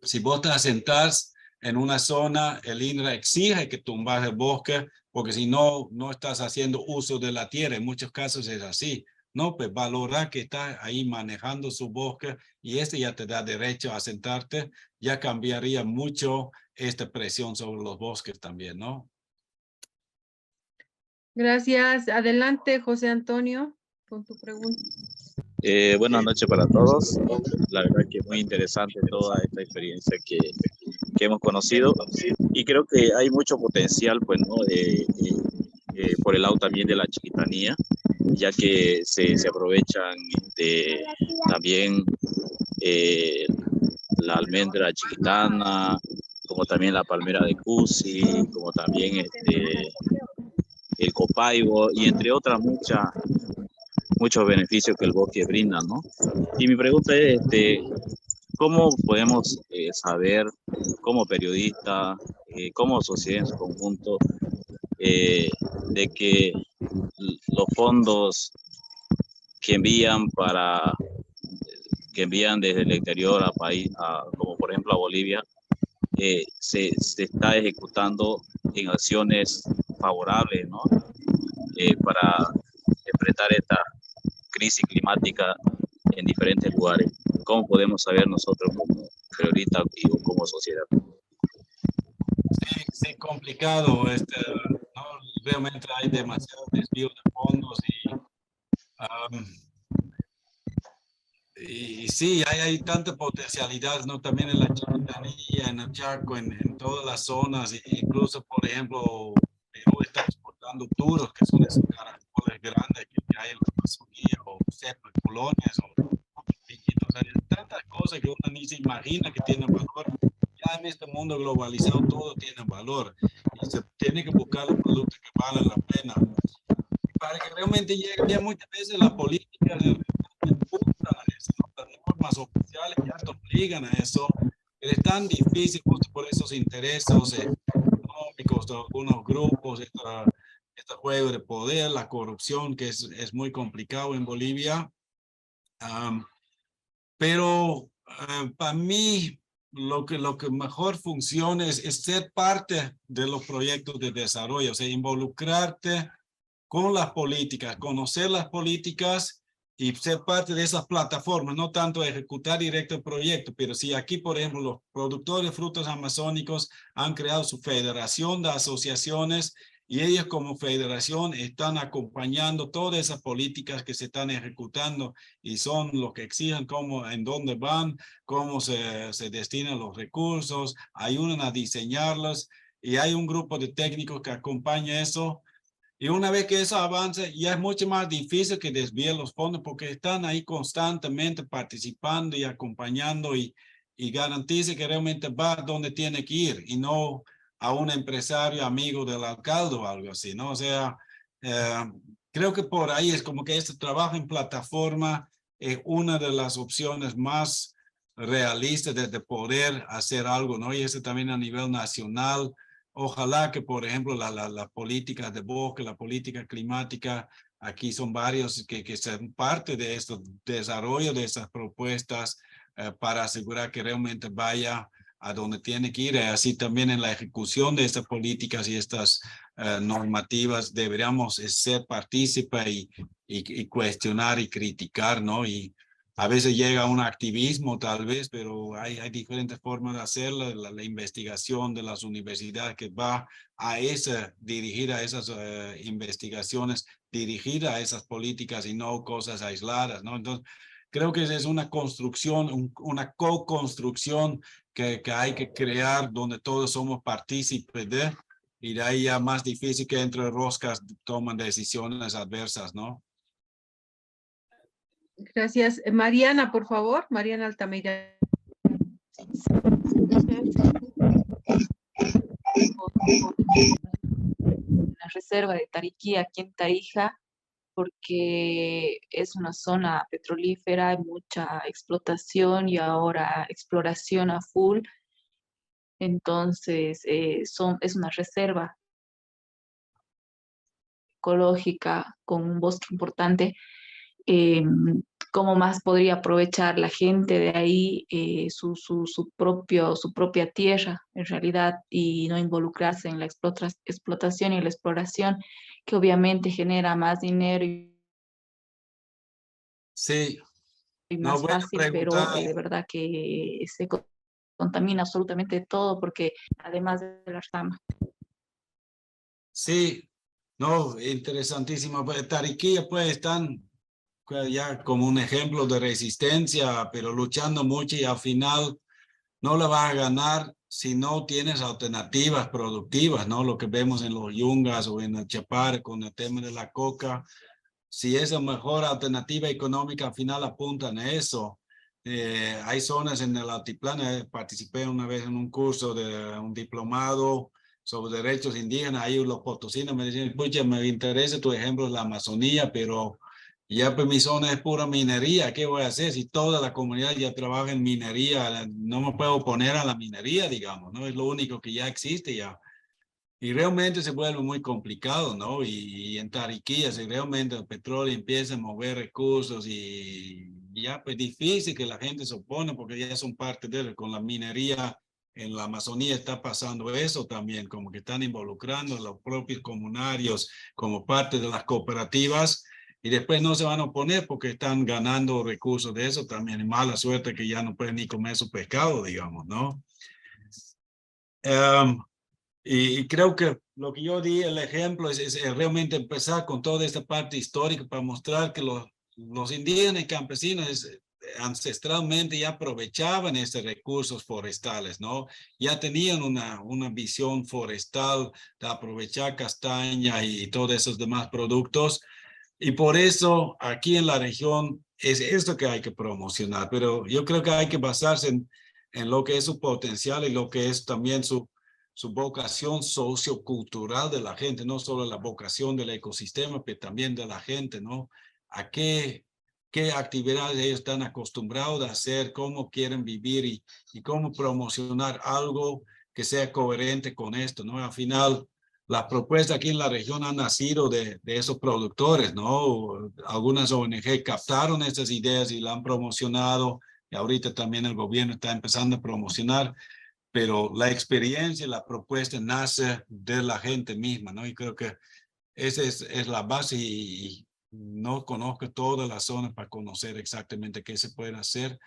si vos te asentás en una zona, el INRA exige que tumbas el bosque porque si no, no estás haciendo uso de la tierra. En muchos casos es así. No, pues valorar que estás ahí manejando su bosque y este ya te da derecho a asentarte, ya cambiaría mucho esta presión sobre los bosques también, ¿no? Gracias. Adelante, José Antonio, con tu pregunta. Buenas noches para todos. La verdad que muy interesante toda esta experiencia que hemos conocido y creo que hay mucho potencial, pues, ¿no? Por el lado también de la chiquitanía, ya que se aprovechan también la almendra chiquitana, como también la palmera de Cusi, como también el copaibo y entre otras muchos beneficios que el bosque brinda, ¿no? Y mi pregunta es, ¿cómo podemos saber como periodista, como sociedad en su conjunto, de que los fondos que envían desde el exterior a país, como por ejemplo a Bolivia, se está ejecutando en acciones favorables, ¿no? Para enfrentar esta crisis climática en diferentes lugares? ¿Cómo podemos saber nosotros como periodistas y como sociedad? Sí, complicado. ¿no? Realmente hay demasiados desvíos de fondos y sí, hay tanta potencialidad, ¿no? También en la Chiquitanía, en el Chaco, en todas las zonas, incluso, por ejemplo, Perú está exportando turos, que son esos caracoles grandes que hay en la Amazonía, o cepas, colonias, o piquitos. Hay tantas cosas que uno ni se imagina que tienen valor. Ya en este mundo globalizado todo tiene valor y se tiene que buscar los productos que valen la pena. Para que realmente llegue, ya muchas veces la política empujan a eso, ¿no? Las normas oficiales ya te obligan a eso. Es tan difícil justo por esos intereses económicos de algunos grupos, este juego de poder, la corrupción, que es muy complicado en Bolivia. Pero para mí lo que mejor funciona es ser parte de los proyectos de desarrollo, o sea, involucrarte con las políticas, conocer las políticas y ser parte de esas plataformas, no tanto ejecutar directo el proyecto, pero si aquí, por ejemplo, los productores de frutos amazónicos han creado su federación de asociaciones y ellos como federación están acompañando todas esas políticas que se están ejecutando y son los que exigen cómo, en dónde van, cómo se destinan los recursos, ayudan a diseñarlos y hay un grupo de técnicos que acompaña eso. Y una vez que eso avanza, ya es mucho más difícil que desvíen los fondos porque están ahí constantemente participando y acompañando y garantice que realmente va donde tiene que ir y no a un empresario amigo del alcalde o algo así, ¿no? O sea, creo que por ahí es como que este trabajo en plataforma es una de las opciones más realistas de poder hacer algo, ¿no? Y eso también a nivel nacional. Ojalá que, por ejemplo, la política de bosque, la política climática, aquí son varios que son parte de este desarrollo de esas propuestas para asegurar que realmente vaya a donde tiene que ir. Así también en la ejecución de estas políticas y estas normativas deberíamos ser partícipes y cuestionar y criticar, ¿no? Y a veces llega un activismo tal vez, pero hay diferentes formas de hacerlo. La investigación de las universidades que va a dirigir a esas investigaciones, dirigir a esas políticas y no cosas aisladas, ¿no? Entonces, creo que es una construcción, una co-construcción que hay que crear donde todos somos partícipes de, y de ahí ya más difícil que entre roscas toman decisiones adversas, ¿no? Gracias. Mariana, por favor. Mariana Altamira. La reserva de Tariquí aquí en Tarija, porque es una zona petrolífera, hay mucha explotación y ahora exploración a full. Entonces, es una reserva ecológica con un bosque importante. eh, ¿Cómo más podría aprovechar la gente de ahí su propia tierra en realidad y no involucrarse en la explotación y la exploración, que obviamente genera más dinero Sí, y no, más buena fácil, pero pregunta. de verdad que contamina absolutamente todo porque además de la rama. Sí, no, interesantísimo. Pues, Tariquía, pues, están pues, ya como un ejemplo de resistencia, pero luchando mucho y al final no la vas a ganar si no tienes alternativas productivas, ¿no? Lo que vemos en los Yungas o en el Chapar con el tema de la coca. Si es la mejor alternativa económica, al final apuntan a eso. Hay zonas en el altiplano, participé una vez en un curso de un diplomado sobre derechos indígenas, ahí los potosinos me decían, pucha, me interesa tu ejemplo de la Amazonía, pero ya pues mi zona es pura minería, ¿qué voy a hacer si toda la comunidad ya trabaja en minería? No me puedo oponer a la minería, digamos, ¿no? Es lo único que ya existe ya. Y realmente se vuelve muy complicado, ¿no? Y en Tariquía, si realmente el petróleo empieza a mover recursos y ya pues difícil que la gente se opone porque ya son parte de él. Con la minería en la Amazonía está pasando eso también, como que están involucrando a los propios comunarios como parte de las cooperativas y después no se van a oponer porque están ganando recursos de eso también. Mala suerte que ya no pueden ni comer su pescado, digamos, ¿no? Y creo que lo que yo di, el ejemplo, es realmente empezar con toda esta parte histórica para mostrar que los indígenas y campesinos ancestralmente ya aprovechaban estos recursos forestales, ¿no? Ya tenían una visión forestal de aprovechar castaña y todos esos demás productos. Y por eso aquí en la región es esto que hay que promocionar, pero yo creo que hay que basarse en lo que es su potencial y lo que es también su vocación sociocultural de la gente, no solo la vocación del ecosistema, pero también de la gente, ¿no? A qué actividades ellos están acostumbrados a hacer, cómo quieren vivir y cómo promocionar algo que sea coherente con esto, ¿no? Al final, las propuestas aquí en la región han nacido de esos productores, ¿no? Algunas ONG captaron estas ideas y la han promocionado y ahorita también el gobierno está empezando a promocionar, pero la experiencia, la propuesta nace de la gente misma, ¿no? Y creo que esa es la base y no conozco todas las zonas para conocer exactamente qué se puede hacer.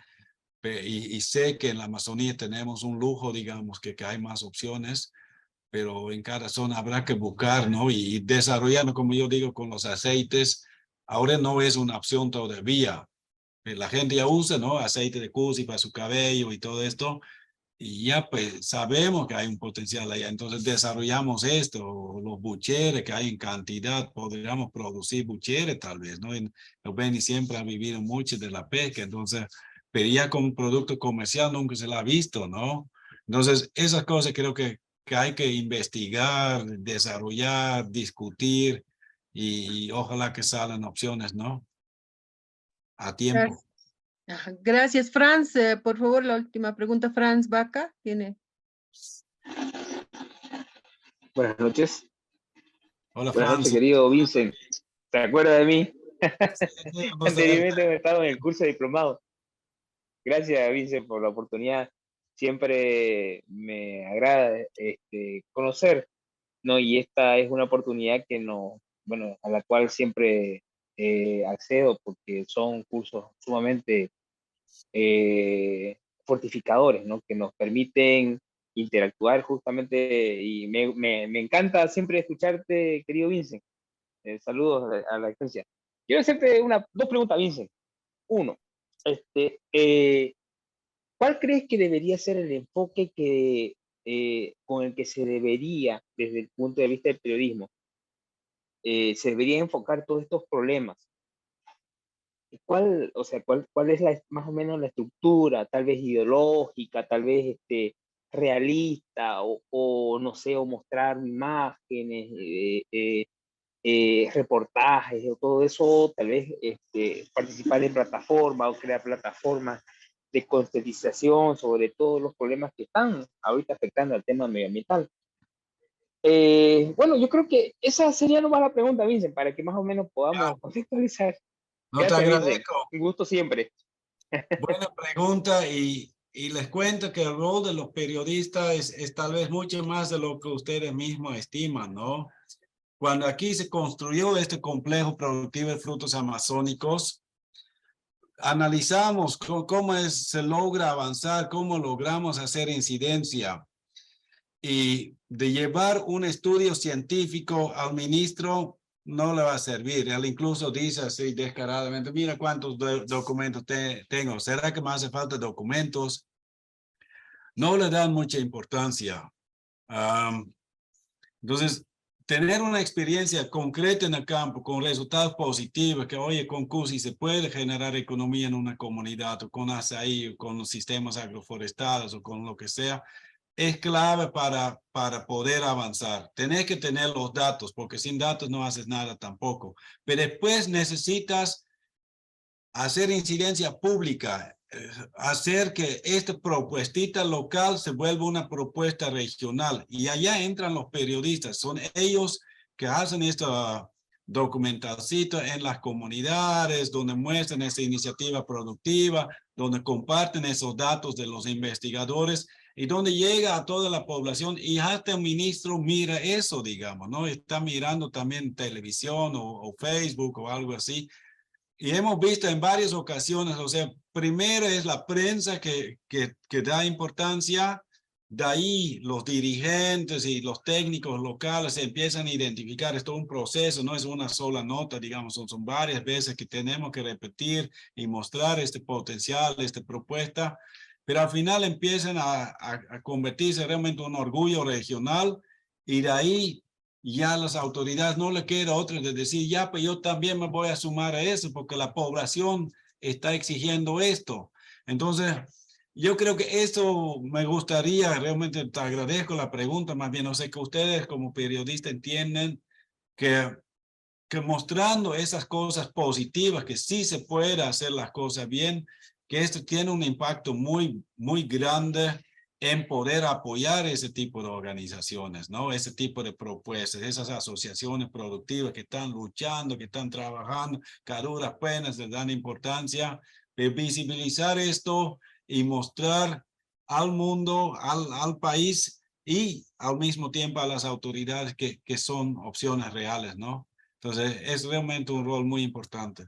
Y sé que en la Amazonía tenemos un lujo, digamos, que hay más opciones, pero en cada zona habrá que buscar, ¿no? Y desarrollando, como yo digo, con los aceites, ahora no es una opción todavía. La gente ya usa, ¿no? Aceite de cusi para su cabello y todo esto, y ya pues sabemos que hay un potencial allá, entonces desarrollamos esto, los bucheres que hay en cantidad, podríamos producir bucheres tal vez, ¿no? Los Beni siempre ha vivido mucho de la pesca, entonces, pero ya como producto comercial nunca se la ha visto, ¿no? Entonces, esas cosas creo que hay que investigar, desarrollar, discutir y ojalá que salgan opciones, ¿no? A tiempo. Ajá, gracias, Franz. Por favor, la última pregunta, Franz Vaca, tiene. Buenas noches. Hola, Buenas noches, Franz. querido Vincent. ¿Se acuerda de mí? Vamos a ver. Anteriormente he estado en el curso de diplomado. Gracias, Vincent, por la oportunidad. Siempre me agrada conocer, ¿no? Y esta es una oportunidad que no, bueno, a la cual siempre accedo porque son cursos sumamente fortificadores, ¿no? Que nos permiten interactuar justamente y me encanta siempre escucharte, querido Vincent. Saludos a la distancia. Quiero hacerte dos preguntas, Vincent. Uno, ¿cuál crees que debería ser el enfoque con el que se debería, desde el punto de vista del periodismo, se debería enfocar todos estos problemas o sea, cuál es más o menos la estructura, tal vez ideológica, tal vez realista, o no sé, o mostrar imágenes, reportajes o todo eso, tal vez participar en plataformas o crear plataformas de concientización sobre todos los problemas que están ahorita afectando al tema medioambiental. Bueno, yo creo que esa sería nomás la pregunta, Vincent, para que más o menos podamos contextualizar. No te Gracias, Vincent. agradezco. Un gusto siempre. Buena pregunta y les cuento que el rol de los periodistas es tal vez mucho más de lo que ustedes mismos estiman, ¿no? Cuando aquí se construyó este complejo productivo de frutos amazónicos, analizamos cómo se logra avanzar, cómo logramos hacer incidencia. Y de llevar un estudio científico al ministro no le va a servir. Él incluso dice así descaradamente, mira cuántos documentos tengo. ¿Será que me hace falta documentos? No le dan mucha importancia. Entonces, tener una experiencia concreta en el campo con resultados positivos, que oye, con CUSI se puede generar economía en una comunidad, o con ASAI, o con los sistemas agroforestales, o con lo que sea, es clave para poder avanzar. Tenés que tener los datos, porque sin datos no haces nada tampoco. Pero después necesitas hacer incidencia pública, hacer que esta propuestita local se vuelva una propuesta regional. Y allá entran los periodistas. Son ellos que hacen esta documentación en las comunidades, donde muestran esa iniciativa productiva, donde comparten esos datos de los investigadores y donde llega a toda la población, y hasta el ministro mira eso, digamos, ¿no? Está mirando también televisión o Facebook o algo así. Y hemos visto en varias ocasiones, o sea, primero es la prensa que da importancia, de ahí los dirigentes y los técnicos locales se empiezan a identificar. Esto es un proceso, no es una sola nota, digamos, son varias veces que tenemos que repetir y mostrar este potencial, esta propuesta, pero al final empiezan a convertirse realmente en un orgullo regional, y de ahí ya a las autoridades no le queda otra de decir, ya, pues yo también me voy a sumar a eso porque la población está exigiendo esto. Entonces, yo creo que esto me gustaría, realmente te agradezco la pregunta, más bien, no sé, que ustedes como periodistas entienden que mostrando esas cosas positivas, que sí se puede hacer las cosas bien, que esto tiene un impacto muy, muy grande en poder apoyar ese tipo de organizaciones, ¿no? Ese tipo de propuestas, esas asociaciones productivas que están luchando, que están trabajando, que a duras penas les dan importancia, de visibilizar esto y mostrar al mundo, al país y al mismo tiempo a las autoridades que son opciones reales, ¿no? Entonces, es realmente un rol muy importante.